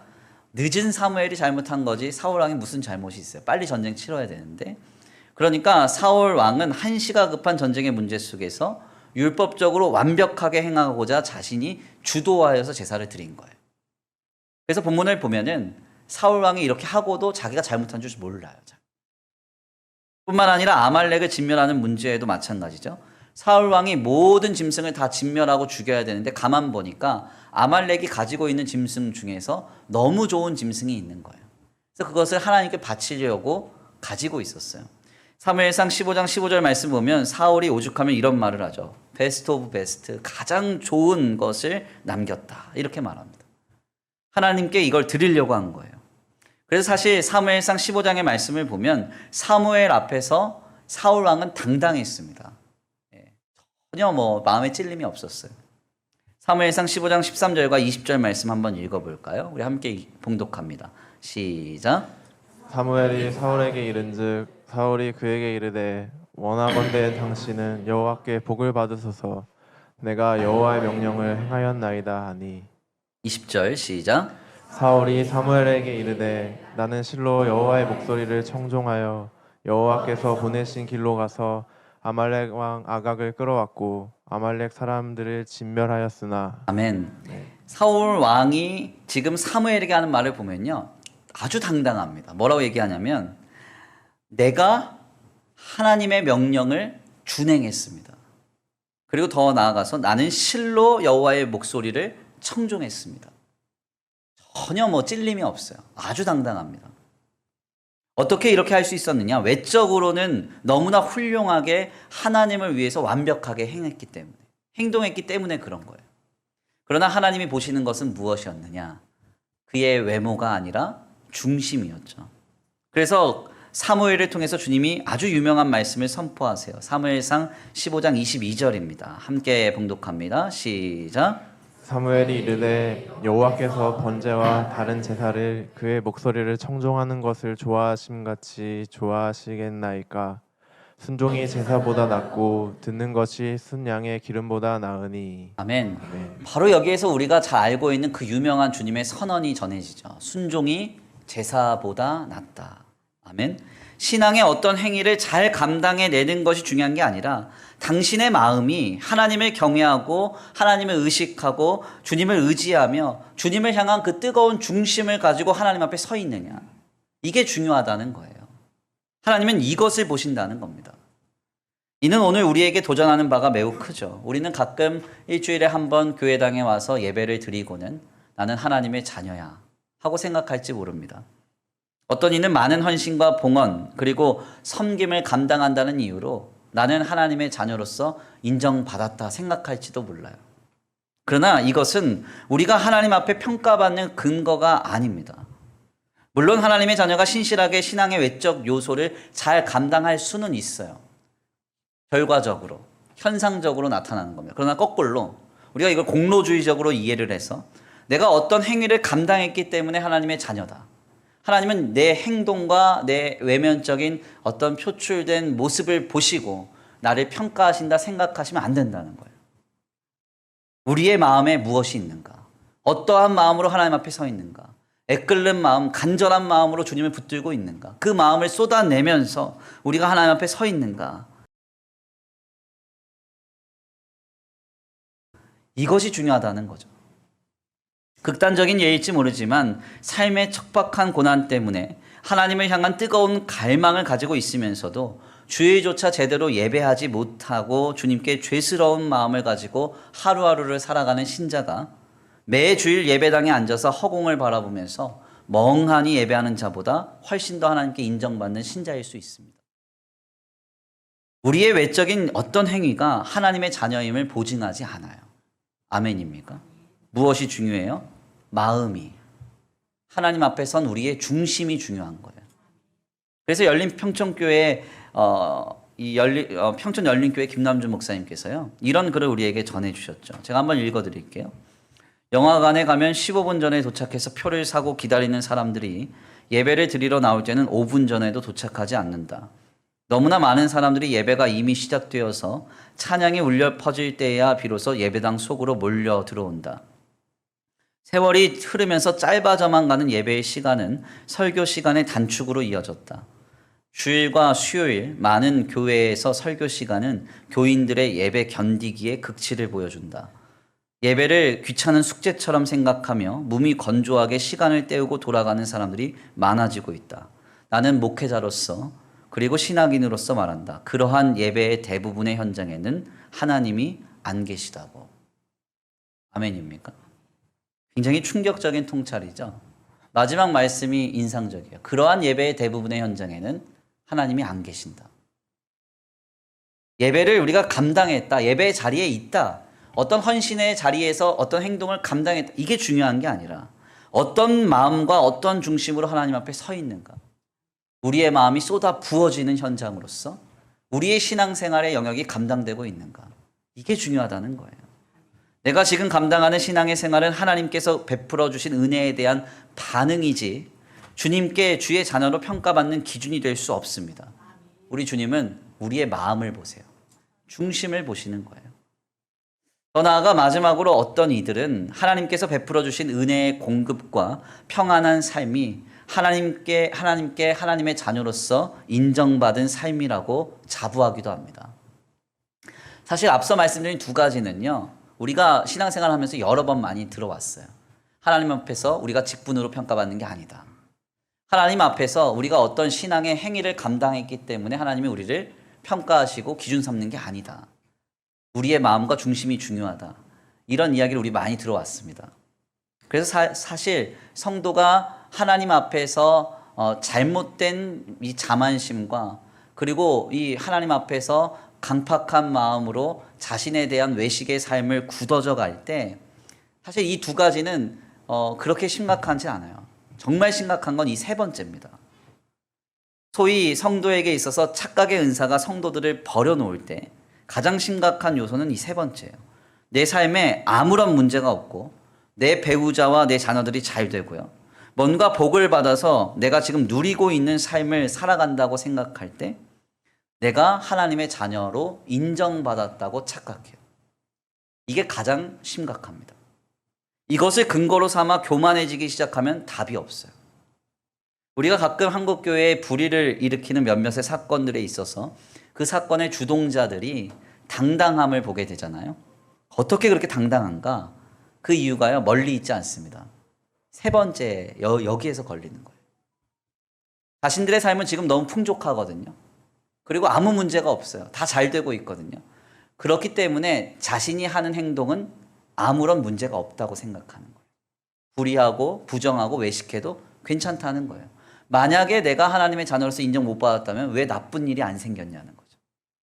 늦은 사무엘이 잘못한 거지 사울 왕이 무슨 잘못이 있어요? 빨리 전쟁 치러야 되는데. 그러니까 사울 왕은 한시가 급한 전쟁의 문제 속에서 율법적으로 완벽하게 행하고자 자신이 주도하여서 제사를 드린 거예요. 그래서 본문을 보면은 사울 왕이 이렇게 하고도 자기가 잘못한 줄 몰라요. 뿐만 아니라 아말렉을 진멸하는 문제에도 마찬가지죠. 사울 왕이 모든 짐승을 다 진멸하고 죽여야 되는데 가만 보니까 아말렉이 가지고 있는 짐승 중에서 너무 좋은 짐승이 있는 거예요. 그래서 그것을 하나님께 바치려고 가지고 있었어요. 사무엘상 15장 15절 말씀 보면 사울이 오죽하면 이런 말을 하죠. 베스트 오브 베스트, 가장 좋은 것을 남겼다, 이렇게 말합니다. 하나님께 이걸 드리려고 한 거예요. 그래서 사실 사무엘상 15장의 말씀을 보면 사무엘 앞에서 사울 왕은 당당했습니다. 전혀 마음에 찔림이 없었어요. 사무엘상 15장 13절과 20절 말씀 한번 읽어볼까요? 우리 함께 봉독합니다. 시작. 사무엘이 사울에게 이른즉 사울이 그에게 이르되 원하건대 당신은 여호와께 복을 받으소서 내가 여호와의 명령을 행하였나이다 하니. 20절 시작. 사울이 사무엘에게 이르되 나는 실로 여호와의 목소리를 청종하여 여호와께서 보내신 길로 가서 아말렉 왕 아각을 끌어왔고 아말렉 사람들을 진멸하였으나. 아멘. 사울 왕이 지금 사무엘에게 하는 말을 보면요, 아주 당당합니다. 뭐라고 얘기하냐면 내가 하나님의 명령을 준행했습니다. 그리고 더 나아가서 나는 실로 여호와의 목소리를 청종했습니다. 전혀 찔림이 없어요. 아주 당당합니다. 어떻게 이렇게 할 수 있었느냐? 외적으로는 너무나 훌륭하게 하나님을 위해서 완벽하게 행동했기 때문에 그런 거예요. 그러나 하나님이 보시는 것은 무엇이었느냐? 그의 외모가 아니라 중심이었죠. 그래서 사무엘을 통해서 주님이 아주 유명한 말씀을 선포하세요. 사무엘상 15장 22절입니다. 함께 봉독합니다. 시작. 사무엘이 이르되 여호와께서 번제와 다른 제사를 그의 목소리를 청종하는 것을 좋아하심같이 좋아하시겠나이까. 순종이 제사보다 낫고 듣는 것이 순양의 기름보다 나으니. 아멘. 아멘. 바로 여기에서 우리가 잘 알고 있는 그 유명한 주님의 선언이 전해지죠. 순종이 제사보다 낫다. 아멘. 신앙의 어떤 행위를 잘 감당해내는 것이 중요한 게 아니라 당신의 마음이 하나님을 경외하고 하나님을 의식하고 주님을 의지하며 주님을 향한 그 뜨거운 중심을 가지고 하나님 앞에 서 있느냐, 이게 중요하다는 거예요. 하나님은 이것을 보신다는 겁니다. 이는 오늘 우리에게 도전하는 바가 매우 크죠. 우리는 가끔 일주일에 한 번 교회당에 와서 예배를 드리고는 나는 하나님의 자녀야 하고 생각할지 모릅니다. 어떤 이는 많은 헌신과 봉헌 그리고 섬김을 감당한다는 이유로 나는 하나님의 자녀로서 인정받았다 생각할지도 몰라요. 그러나 이것은 우리가 하나님 앞에 평가받는 근거가 아닙니다. 물론 하나님의 자녀가 신실하게 신앙의 외적 요소를 잘 감당할 수는 있어요. 결과적으로, 현상적으로 나타나는 겁니다. 그러나 거꾸로 우리가 이걸 공로주의적으로 이해를 해서 내가 어떤 행위를 감당했기 때문에 하나님의 자녀다, 하나님은 내 행동과 내 외면적인 어떤 표출된 모습을 보시고 나를 평가하신다 생각하시면 안 된다는 거예요. 우리의 마음에 무엇이 있는가? 어떠한 마음으로 하나님 앞에 서 있는가? 애끓는 마음, 간절한 마음으로 주님을 붙들고 있는가? 그 마음을 쏟아내면서 우리가 하나님 앞에 서 있는가? 이것이 중요하다는 거죠. 극단적인 예일지 모르지만 삶의 척박한 고난 때문에 하나님을 향한 뜨거운 갈망을 가지고 있으면서도 주일조차 제대로 예배하지 못하고 주님께 죄스러운 마음을 가지고 하루하루를 살아가는 신자가 매 주일 예배당에 앉아서 허공을 바라보면서 멍하니 예배하는 자보다 훨씬 더 하나님께 인정받는 신자일 수 있습니다. 우리의 외적인 어떤 행위가 하나님의 자녀임을 보증하지 않아요. 아멘입니까? 무엇이 중요해요? 마음이. 하나님 앞에 선 우리의 중심이 중요한 거예요. 그래서 열린 평촌교회 평촌 열린교회 김남준 목사님께서요, 이런 글을 우리에게 전해주셨죠. 제가 한번 읽어드릴게요. 영화관에 가면 15분 전에 도착해서 표를 사고 기다리는 사람들이 예배를 드리러 나올 때는 5분 전에도 도착하지 않는다. 너무나 많은 사람들이 예배가 이미 시작되어서 찬양이 울려 퍼질 때야 비로소 예배당 속으로 몰려 들어온다. 세월이 흐르면서 짧아져만 가는 예배의 시간은 설교 시간의 단축으로 이어졌다. 주일과 수요일 많은 교회에서 설교 시간은 교인들의 예배 견디기에 극치를 보여준다. 예배를 귀찮은 숙제처럼 생각하며 몸이 건조하게 시간을 때우고 돌아가는 사람들이 많아지고 있다. 나는 목회자로서 그리고 신학인으로서 말한다. 그러한 예배의 대부분의 현장에는 하나님이 안 계시다고. 아멘입니까? 굉장히 충격적인 통찰이죠. 마지막 말씀이 인상적이에요. 그러한 예배의 대부분의 현장에는 하나님이 안 계신다. 예배를 우리가 감당했다. 예배의 자리에 있다. 어떤 헌신의 자리에서 어떤 행동을 감당했다. 이게 중요한 게 아니라 어떤 마음과 어떤 중심으로 하나님 앞에 서 있는가. 우리의 마음이 쏟아 부어지는 현장으로서 우리의 신앙생활의 영역이 감당되고 있는가. 이게 중요하다는 거예요. 내가 지금 감당하는 신앙의 생활은 하나님께서 베풀어 주신 은혜에 대한 반응이지 주님께 주의 자녀로 평가받는 기준이 될 수 없습니다. 우리 주님은 우리의 마음을 보세요. 중심을 보시는 거예요. 더 나아가 마지막으로 어떤 이들은 하나님께서 베풀어 주신 은혜의 공급과 평안한 삶이 하나님의 자녀로서 인정받은 삶이라고 자부하기도 합니다. 사실 앞서 말씀드린 두 가지는요, 우리가 신앙생활 하면서 여러 번 많이 들어왔어요. 하나님 앞에서 우리가 직분으로 평가받는 게 아니다. 하나님 앞에서 우리가 어떤 신앙의 행위를 감당했기 때문에 하나님이 우리를 평가하시고 기준 삼는 게 아니다. 우리의 마음과 중심이 중요하다. 이런 이야기를 우리 많이 들어왔습니다. 그래서 사실 성도가 하나님 앞에서 잘못된 이 자만심과 그리고 이 하나님 앞에서 강팍한 마음으로 자신에 대한 외식의 삶을 굳어져 갈 때 사실 이 두 가지는 그렇게 심각하지 않아요. 정말 심각한 건 이 세 번째입니다. 소위 성도에게 있어서 착각의 은사가 성도들을 버려놓을 때 가장 심각한 요소는 이 세 번째예요. 내 삶에 아무런 문제가 없고 내 배우자와 내 자녀들이 잘 되고요. 뭔가 복을 받아서 내가 지금 누리고 있는 삶을 살아간다고 생각할 때 내가 하나님의 자녀로 인정받았다고 착각해요. 이게 가장 심각합니다. 이것을 근거로 삼아 교만해지기 시작하면 답이 없어요. 우리가 가끔 한국교회에 불의를 일으키는 몇몇의 사건들에 있어서 그 사건의 주동자들이 당당함을 보게 되잖아요. 어떻게 그렇게 당당한가? 그 이유가요, 멀리 있지 않습니다. 세 번째, 여기에서 걸리는 거예요. 자신들의 삶은 지금 너무 풍족하거든요. 그리고 아무 문제가 없어요. 다 잘 되고 있거든요. 그렇기 때문에 자신이 하는 행동은 아무런 문제가 없다고 생각하는 거예요. 불의하고 부정하고 외식해도 괜찮다는 거예요. 만약에 내가 하나님의 자녀로서 인정 못 받았다면 왜 나쁜 일이 안 생겼냐는 거죠.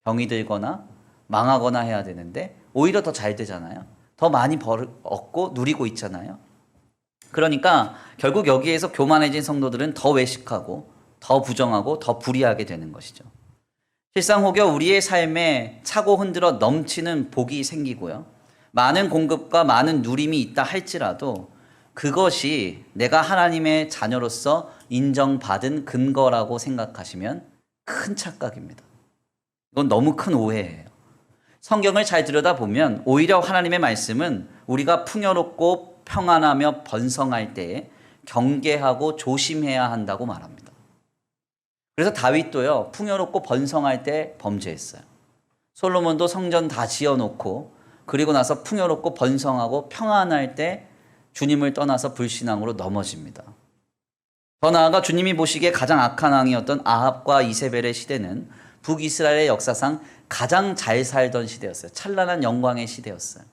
병이 들거나 망하거나 해야 되는데 오히려 더 잘 되잖아요. 더 많이 얻고 누리고 있잖아요. 그러니까 결국 여기에서 교만해진 성도들은 더 외식하고 더 부정하고 더 불의하게 되는 것이죠. 실상 혹여 우리의 삶에 차고 흔들어 넘치는 복이 생기고요. 많은 공급과 많은 누림이 있다 할지라도 그것이 내가 하나님의 자녀로서 인정받은 근거라고 생각하시면 큰 착각입니다. 이건 너무 큰 오해예요. 성경을 잘 들여다보면 오히려 하나님의 말씀은 우리가 풍요롭고 평안하며 번성할 때에 경계하고 조심해야 한다고 말합니다. 그래서 다윗도요, 풍요롭고 번성할 때 범죄했어요. 솔로몬도 성전 다 지어놓고 그리고 나서 풍요롭고 번성하고 평안할 때 주님을 떠나서 불신앙으로 넘어집니다. 더 나아가 주님이 보시기에 가장 악한 왕이었던 아합과 이세벨의 시대는 북이스라엘의 역사상 가장 잘 살던 시대였어요. 찬란한 영광의 시대였어요.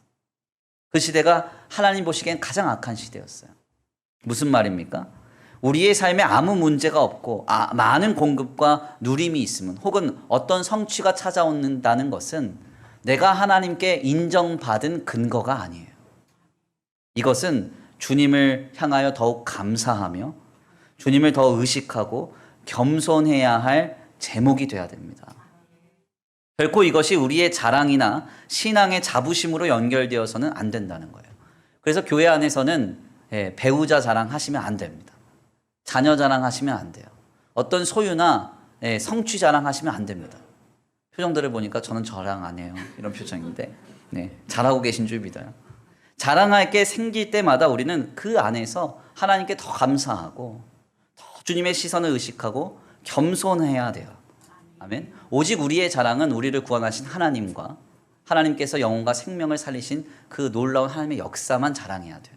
그 시대가 하나님 보시기엔 가장 악한 시대였어요. 무슨 말입니까? 우리의 삶에 아무 문제가 없고 많은 공급과 누림이 있으면 혹은 어떤 성취가 찾아온다는 것은 내가 하나님께 인정받은 근거가 아니에요. 이것은 주님을 향하여 더욱 감사하며 주님을 더 의식하고 겸손해야 할 제목이 되어야 됩니다. 결코 이것이 우리의 자랑이나 신앙의 자부심으로 연결되어서는 안 된다는 거예요. 그래서 교회 안에서는 배우자 자랑하시면 안 됩니다. 자녀 자랑하시면 안 돼요. 어떤 소유나 성취 자랑하시면 안 됩니다. 표정들을 보니까 저는 자랑 안 해요. 이런 표정인데 잘하고 계신 줄 믿어요. 자랑할 게 생길 때마다 우리는 그 안에서 하나님께 더 감사하고 더 주님의 시선을 의식하고 겸손해야 돼요. 아멘. 오직 우리의 자랑은 우리를 구원하신 하나님과 하나님께서 영혼과 생명을 살리신 그 놀라운 하나님의 역사만 자랑해야 돼요.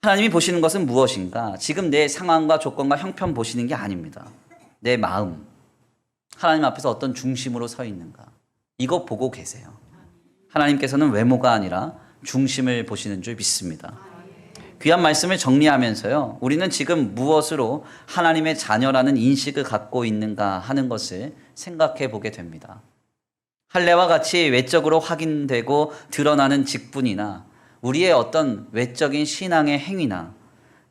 하나님이 보시는 것은 무엇인가? 지금 내 상황과 조건과 형편 보시는 게 아닙니다. 내 마음, 하나님 앞에서 어떤 중심으로 서 있는가? 이거 보고 계세요. 하나님께서는 외모가 아니라 중심을 보시는 줄 믿습니다. 귀한 말씀을 정리하면서요, 우리는 지금 무엇으로 하나님의 자녀라는 인식을 갖고 있는가 하는 것을 생각해 보게 됩니다. 할례와 같이 외적으로 확인되고 드러나는 직분이나 우리의 어떤 외적인 신앙의 행위나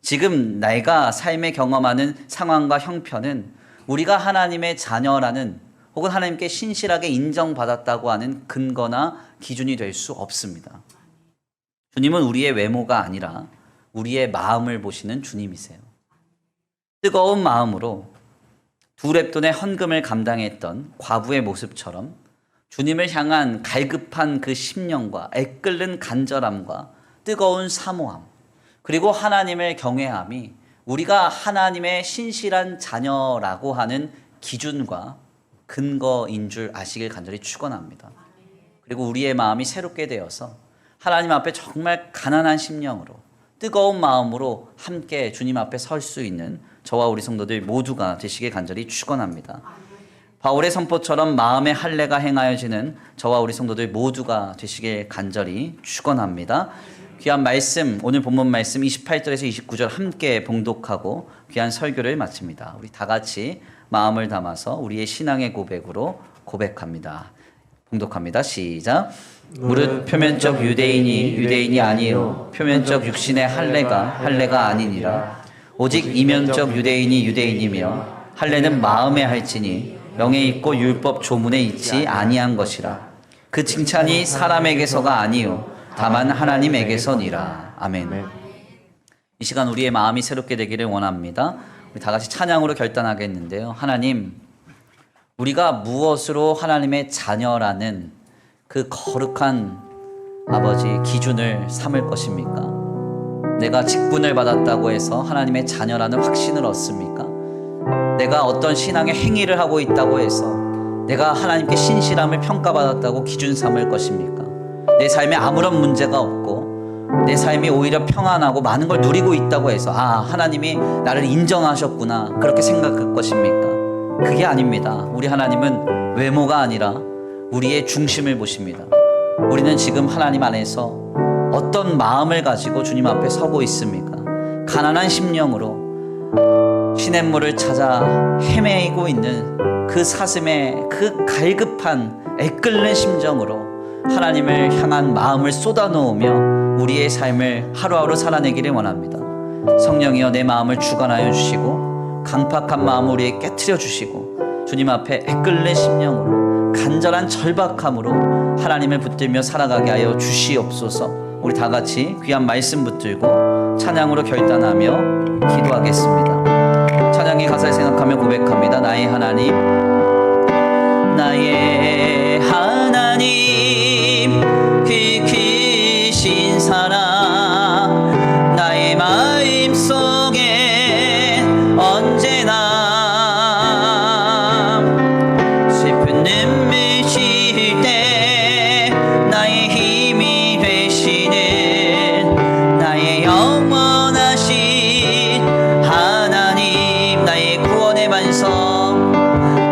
지금 내가 삶에 경험하는 상황과 형편은 우리가 하나님의 자녀라는 혹은 하나님께 신실하게 인정받았다고 하는 근거나 기준이 될 수 없습니다. 주님은 우리의 외모가 아니라 우리의 마음을 보시는 주님이세요. 뜨거운 마음으로 두 렙돈의 헌금을 감당했던 과부의 모습처럼 주님을 향한 갈급한 그 심령과 애끓는 간절함과 뜨거운 사모함 그리고 하나님을 경외함이 우리가 하나님의 신실한 자녀라고 하는 기준과 근거인 줄 아시길 간절히 축원합니다. 그리고 우리의 마음이 새롭게 되어서 하나님 앞에 정말 가난한 심령으로 뜨거운 마음으로 함께 주님 앞에 설 수 있는 저와 우리 성도들 모두가 되시길 간절히 축원합니다. 바울의 선포처럼 마음의 할례가 행하여지는 저와 우리 성도들 모두가 되시길 간절히 축원합니다. 귀한 말씀, 오늘 본문 말씀 28절에서 29절 함께 봉독하고 귀한 설교를 마칩니다. 우리 다 같이 마음을 담아서 우리의 신앙의 고백으로 고백합니다. 봉독합니다. 시작. 무릇 표면적 유대인이 아니요 표면적 육신의 할례가 아니니라. 오직 이면적 유대인이며 할례는 마음에 할지니 영에 있고 율법 조문에 있지 아니한 것이라. 그 칭찬이 사람에게서가 아니요 다만 하나님에게서니라. 아멘. 이 시간 우리의 마음이 새롭게 되기를 원합니다. 우리 다 같이 찬양으로 결단하겠는데요. 하나님, 우리가 무엇으로 하나님의 자녀라는 그 거룩한 아버지 기준을 삼을 것입니까? 내가 직분을 받았다고 해서 하나님의 자녀라는 확신을 얻습니까? 내가 어떤 신앙의 행위를 하고 있다고 해서 내가 하나님께 신실함을 평가받았다고 기준 삼을 것입니까? 내 삶에 아무런 문제가 없고 내 삶이 오히려 평안하고 많은 걸 누리고 있다고 해서 하나님이 나를 인정하셨구나 그렇게 생각할 것입니까? 그게 아닙니다. 우리 하나님은 외모가 아니라 우리의 중심을 보십니다. 우리는 지금 하나님 안에서 어떤 마음을 가지고 주님 앞에 서고 있습니까? 가난한 심령으로 시냇물을 찾아 헤매이고 있는 그 사슴의 그 갈급한 애끓는 심정으로 하나님을 향한 마음을 쏟아놓으며 우리의 삶을 하루하루 살아내기를 원합니다. 성령이여 내 마음을 주관하여 주시고 강팍한 마음을 우리에 깨트려 주시고 주님 앞에 애끓는 심령으로 간절한 절박함으로 하나님을 붙들며 살아가게 하여 주시옵소서. 우리 다 같이 귀한 말씀 붙들고 찬양으로 결단하며 기도하겠습니다. 찬양의 가사를 생각하며 고백합니다. 나의 하나님, 나의 하나님, 그 크신 사랑 나의 마음 속에 언제나 슬픈 눈물 질 때 나의 힘이 되시는 나의 영원하신 하나님, 나의 구원의 반석,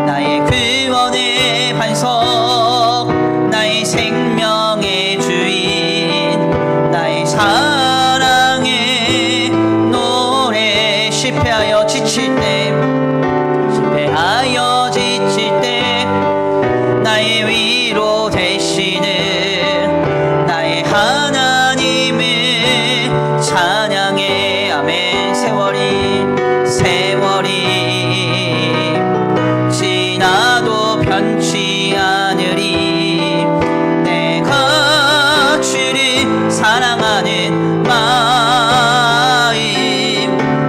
나의 구원의 반석, 나의 생명의 주인, 나의 사랑의 노래. 실패하여 지칠 때, 실패하여 지칠 때 나의 위로 되시는 나의 하나님을 찬양해. 아멘. 세월이 지나도 변치 않으리. 내가 주를 사랑하는 마음,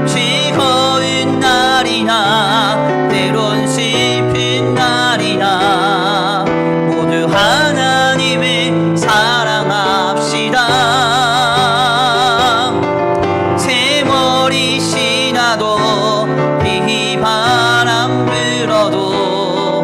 즐거운 날이나 때론 슬픈 날이나 모두 하나님을 사랑합시다. 세월이 지나도 비바람 불어도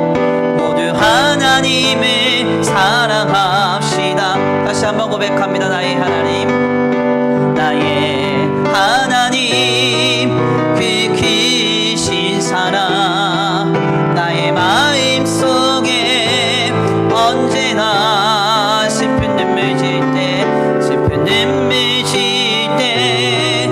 모두 하나님을 사랑합시다. 다시 한번 고백합니다. 나의 하나님, 나의 하나님, 그 크신 사랑 나의 마음 속에 언제나 슬픈 눈물 질 때, 슬픈 눈물 질 때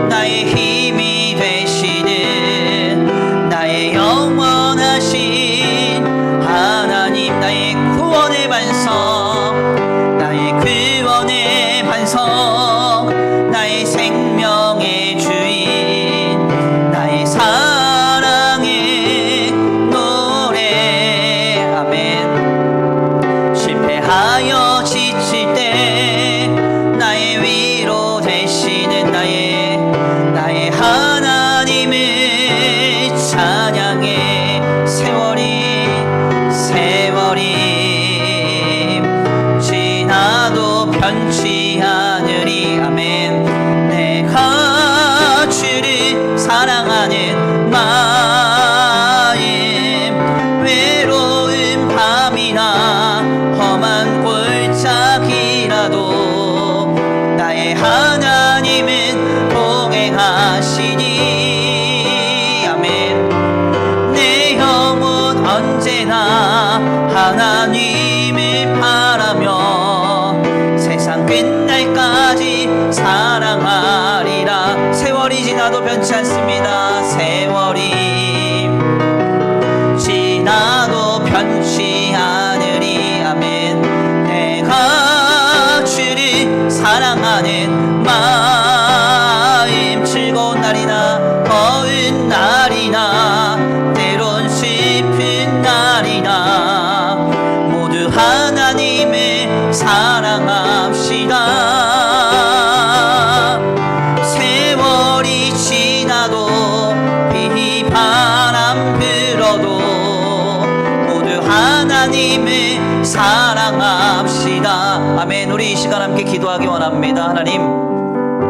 나의 힘이 되시는 나의 영원하신 하나님, 나의 구원의 반석, 나의 구원의 반석, 나의 생명의 주인, 나의 사랑의 노래. 아멘. 실패하여 지칠 때 나의 위로 되시는 나의 하나님을 찬양해. 세월이 지나도 변치 않으리. 아멘. 내가 주를 사랑하는 마음, 외로운 밤이나 험한 골짜기라도 나의 하나님은 동행하시니. 아멘. 내 영혼 언제나 하나님을 바라며 세상 끝날까지 사랑하리라. 세월이 지나도 변치 않습니다. 세월이 지나도 변치 않으리. 아멘. 내가 주를 사랑하는 마음, 즐거운 날이나 어은 날이나 때론 슬픈 날이나 모두 하나님을 사랑합시다. 세월이 지나도 비바람 불어도 모두 하나님을 사랑합시다. 아멘. 우리 이 시간 함께 기도하기 원합니다. 하나님,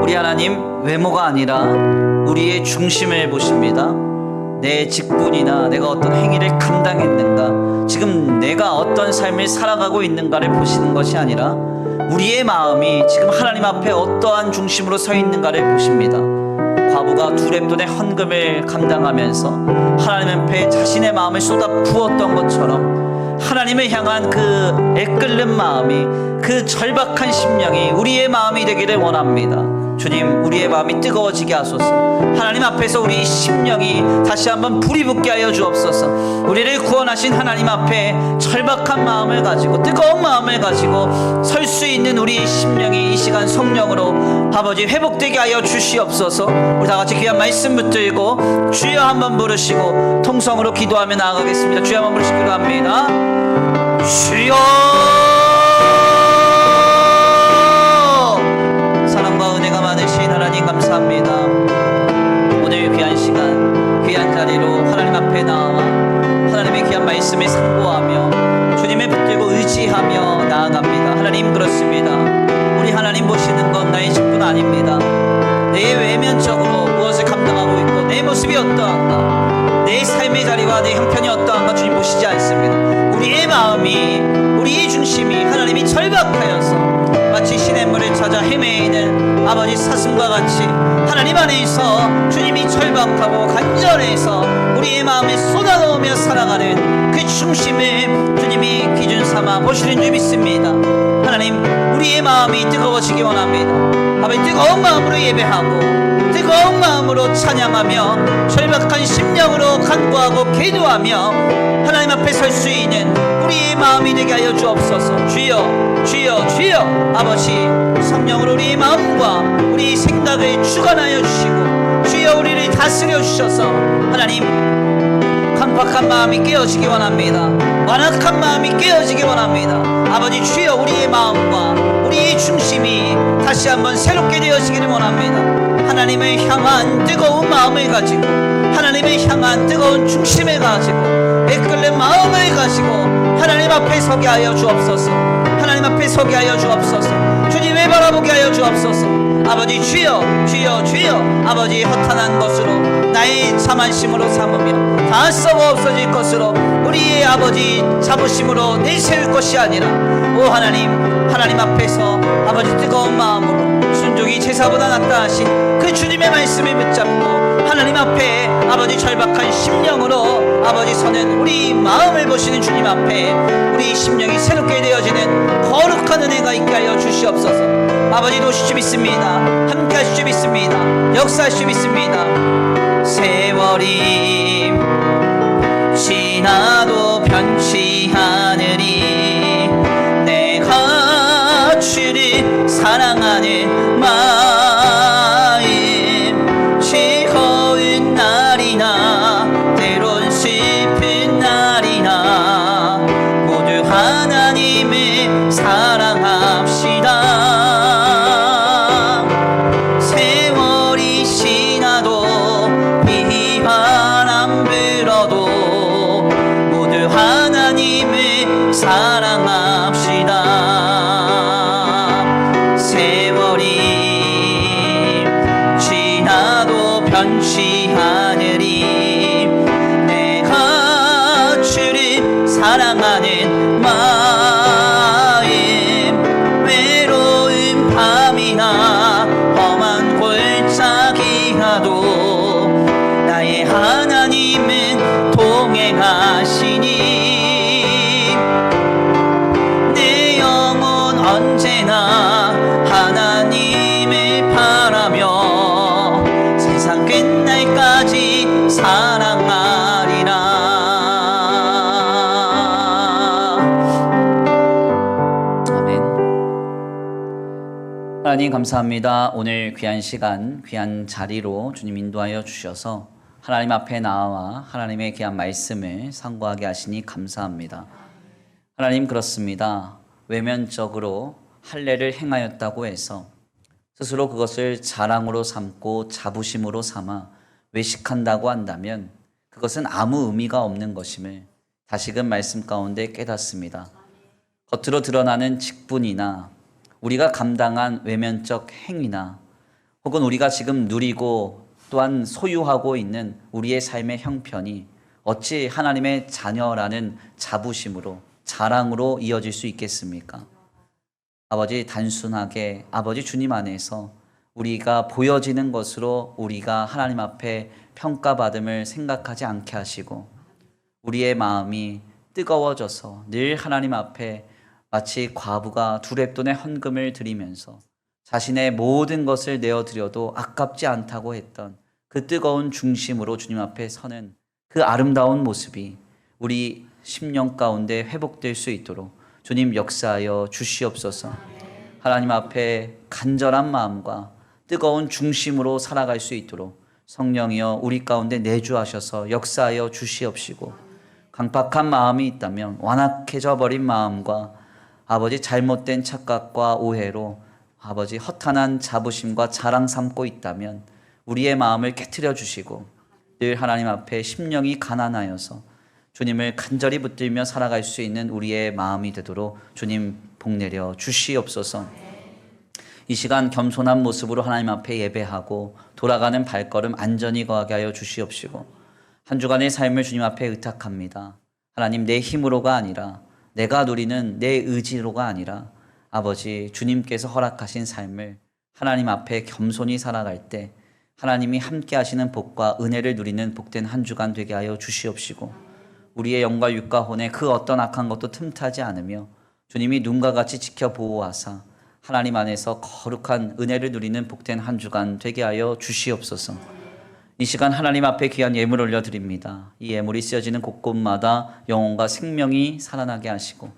우리 하나님 외모가 아니라 우리의 중심을 보십니다. 내 직분이나 내가 어떤 행위를 감당했는가, 지금 내가 어떤 삶을 살아가고 있는가를 보시는 것이 아니라 우리의 마음이 지금 하나님 앞에 어떠한 중심으로 서 있는가를 보십니다. 과부가 두 렙돈의 헌금을 감당하면서 하나님 앞에 자신의 마음을 쏟아 부었던 것처럼 하나님을 향한 그 애끓는 마음이, 그 절박한 심령이 우리의 마음이 되기를 원합니다. 주님, 우리의 마음이 뜨거워지게 하소서. 하나님 앞에서 우리 심령이 다시 한번 불이 붙게 하여 주옵소서. 우리를 구원하신 하나님 앞에 절박한 마음을 가지고, 뜨거운 마음을 가지고 설 수 있는 우리 심령이 이 시간 성령으로 아버지 회복되게 하여 주시옵소서. 우리 다 같이 귀한 말씀 붙들고 주여 한번 부르시고 통성으로 기도하며 나아가겠습니다. 주여 한번 부르시기로 합니다. 주여. 사랑과 은혜가 많으신 하나님 감사합니다. 귀한 자리로 하나님 앞에 나와 하나님의 귀한 말씀을 상고하며 주님을 붙들고 의지하며 나아갑니다. 하나님, 그렇습니다. 우리 하나님 보시는 건 나의 직분 아닙니다. 내 외면적으로 무엇을 감당하고 있고 내 모습이 어떠한가, 내 삶의 자리와 내 형편이 어떠한가 주님 보시지 않습니다. 우리의 마음이, 우리의 중심이 하나님이 절박하여서 마치 시냇물을 찾아 헤매이는 아버지 사슴과 같이 하나님 안에서 주님이 절박하고 간절해서 우리의 마음에 쏟아놓으며 살아가는 그 중심을 주님이 기준 삼아 보시는 줄 믿습니다. 하나님, 우리의 마음이 뜨거워지기 원합니다. 아버지, 뜨거운 마음으로 예배하고 뜨거운 마음으로 찬양하며 절박한 심령으로 간구하고 기도하며 하나님 앞에 설 수 있는 우리의 마음이 되게 하여 주옵소서. 주여, 주여, 주여. 아버지, 성령으로 우리의 마음과 우리의 생각을 주관하여 주시고 주여 우리를 다스려 주셔서 하나님, 강팍한 마음이 깨어지기 원합니다. 완악한 마음이 깨어지기 원합니다. 아버지, 주여 우리의 마음과 우리의 중심이 다시 한번 새롭게 되어지기를 원합니다. 하나님을 향한 뜨거운 마음을 가지고 하나님을 향한 뜨거운 중심을 가지고 이끌는 마음을 가지고 하나님 앞에 서게 하여 주옵소서. 하나님 앞에 서게 하여 주옵소서. 주님을 바라보게 하여 주옵소서. 아버지, 주여, 주여, 주여. 아버지, 허탄한 것으로 나의 자만심으로 삼으며 다 썩어 없어질 것으로 우리의 아버지 자부심으로 내세울 것이 아니라 오 하나님, 하나님 앞에서 아버지 뜨거운 마음으로 순종이 제사보다 낫다 하신 그 주님의 말씀을 붙잡고 하나님 앞에 아버지 절박한 심령으로 아버지 서는 우리 마음을 보시는 주님 앞에 우리 심령이 새롭게 되어지는 거룩한 은혜가 있게 하여 주시옵소서. 아버지, 도우실 줄 믿습니다. 함께 하실 줄 믿습니다. 역사하실 줄 믿습니다. 세월이 지나도 변치 않으리 내가 주를 사랑하는 마음 즐거운 날이나 때론 슬픈 날이나 모두 하나님을 사랑합시다. 세월이 지나도 비바람 불어도 모두 하나님을 사랑합시다. 세월이 지나도 변치 않으리 내가 주를 사랑하는 마음 외로운 밤이나 험한 골짜기라도 나의 하나님은 동행하시니 내 영혼 언제나 하나님을 바라며 세상 끝날까지 사랑하리라. 아멘. 하나님, 감사합니다. 오늘 귀한 시간, 귀한 자리로 주님 인도하여 주셔서 하나님 앞에 나와 하나님의 귀한 말씀을 상고하게 하시니 감사합니다. 하나님, 그렇습니다. 외면적으로 할례를 행하였다고 해서 스스로 그것을 자랑으로 삼고 자부심으로 삼아 외식한다고 한다면 그것은 아무 의미가 없는 것임을 다시금 말씀 가운데 깨닫습니다. 겉으로 드러나는 직분이나 우리가 감당한 외면적 행위나 혹은 우리가 지금 누리고 또한 소유하고 있는 우리의 삶의 형편이 어찌 하나님의 자녀라는 자부심으로 자랑으로 이어질 수 있겠습니까? 아버지, 단순하게 아버지 주님 안에서 우리가 보여지는 것으로 우리가 하나님 앞에 평가받음을 생각하지 않게 하시고 우리의 마음이 뜨거워져서 늘 하나님 앞에 마치 과부가 두 렙돈의 헌금을 드리면서 자신의 모든 것을 내어드려도 아깝지 않다고 했던 그 뜨거운 중심으로 주님 앞에 서는 그 아름다운 모습이 우리 심령 가운데 회복될 수 있도록 주님 역사하여 주시옵소서. 하나님 앞에 간절한 마음과 뜨거운 중심으로 살아갈 수 있도록 성령이여 우리 가운데 내주하셔서 역사하여 주시옵시고, 강팍한 마음이 있다면 완악해져 버린 마음과 아버지 잘못된 착각과 오해로 아버지 허탄한 자부심과 자랑 삼고 있다면 우리의 마음을 깨트려 주시고 늘 하나님 앞에 심령이 가난하여서 주님을 간절히 붙들며 살아갈 수 있는 우리의 마음이 되도록 주님 복내려 주시옵소서. 이 시간 겸손한 모습으로 하나님 앞에 예배하고 돌아가는 발걸음 안전히 거하게 하여 주시옵시고, 한 주간의 삶을 주님 앞에 의탁합니다. 하나님, 내 힘으로가 아니라, 내가 누리는 내 의지로가 아니라 아버지 주님께서 허락하신 삶을 하나님 앞에 겸손히 살아갈 때 하나님이 함께 하시는 복과 은혜를 누리는 복된 한 주간 되게 하여 주시옵시고, 우리의 영과 육과 혼에 그 어떤 악한 것도 틈타지 않으며 주님이 눈과 같이 지켜 보호하사 하나님 안에서 거룩한 은혜를 누리는 복된 한 주간 되게 하여 주시옵소서. 이 시간 하나님 앞에 귀한 예물 올려드립니다. 이 예물이 쓰여지는 곳곳마다 영혼과 생명이 살아나게 하시고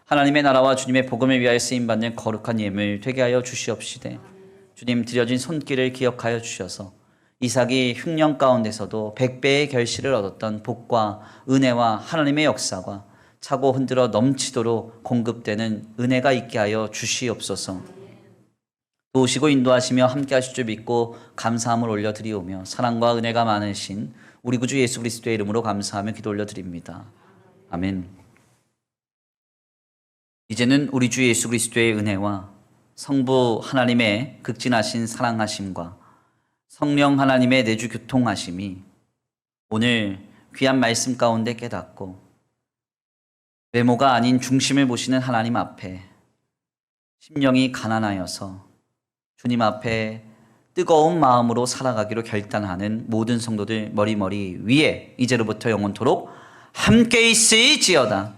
하나님의 나라와 주님의 복음을 위하여 쓰임받는 거룩한 예물 되게 하여 주시옵시되, 주님 드려진 손길을 기억하여 주셔서 이삭이 흉년 가운데서도 100배의 결실을 얻었던 복과 은혜와 하나님의 역사가 차고 흔들어 넘치도록 공급되는 은혜가 있게 하여 주시옵소서. 도우시고 인도하시며 함께 하실 줄 믿고 감사함을 올려드리오며 사랑과 은혜가 많으신 우리 구주 예수 그리스도의 이름으로 감사하며 기도 올려드립니다. 아멘. 이제는 우리 주 예수 그리스도의 은혜와 성부 하나님의 극진하신 사랑하심과 성령 하나님의 내주 교통하심이 오늘 귀한 말씀 가운데 깨닫고 외모가 아닌 중심을 보시는 하나님 앞에 심령이 가난하여서 주님 앞에 뜨거운 마음으로 살아가기로 결단하는 모든 성도들 머리머리 위에 이제로부터 영원토록 함께 있을지어다.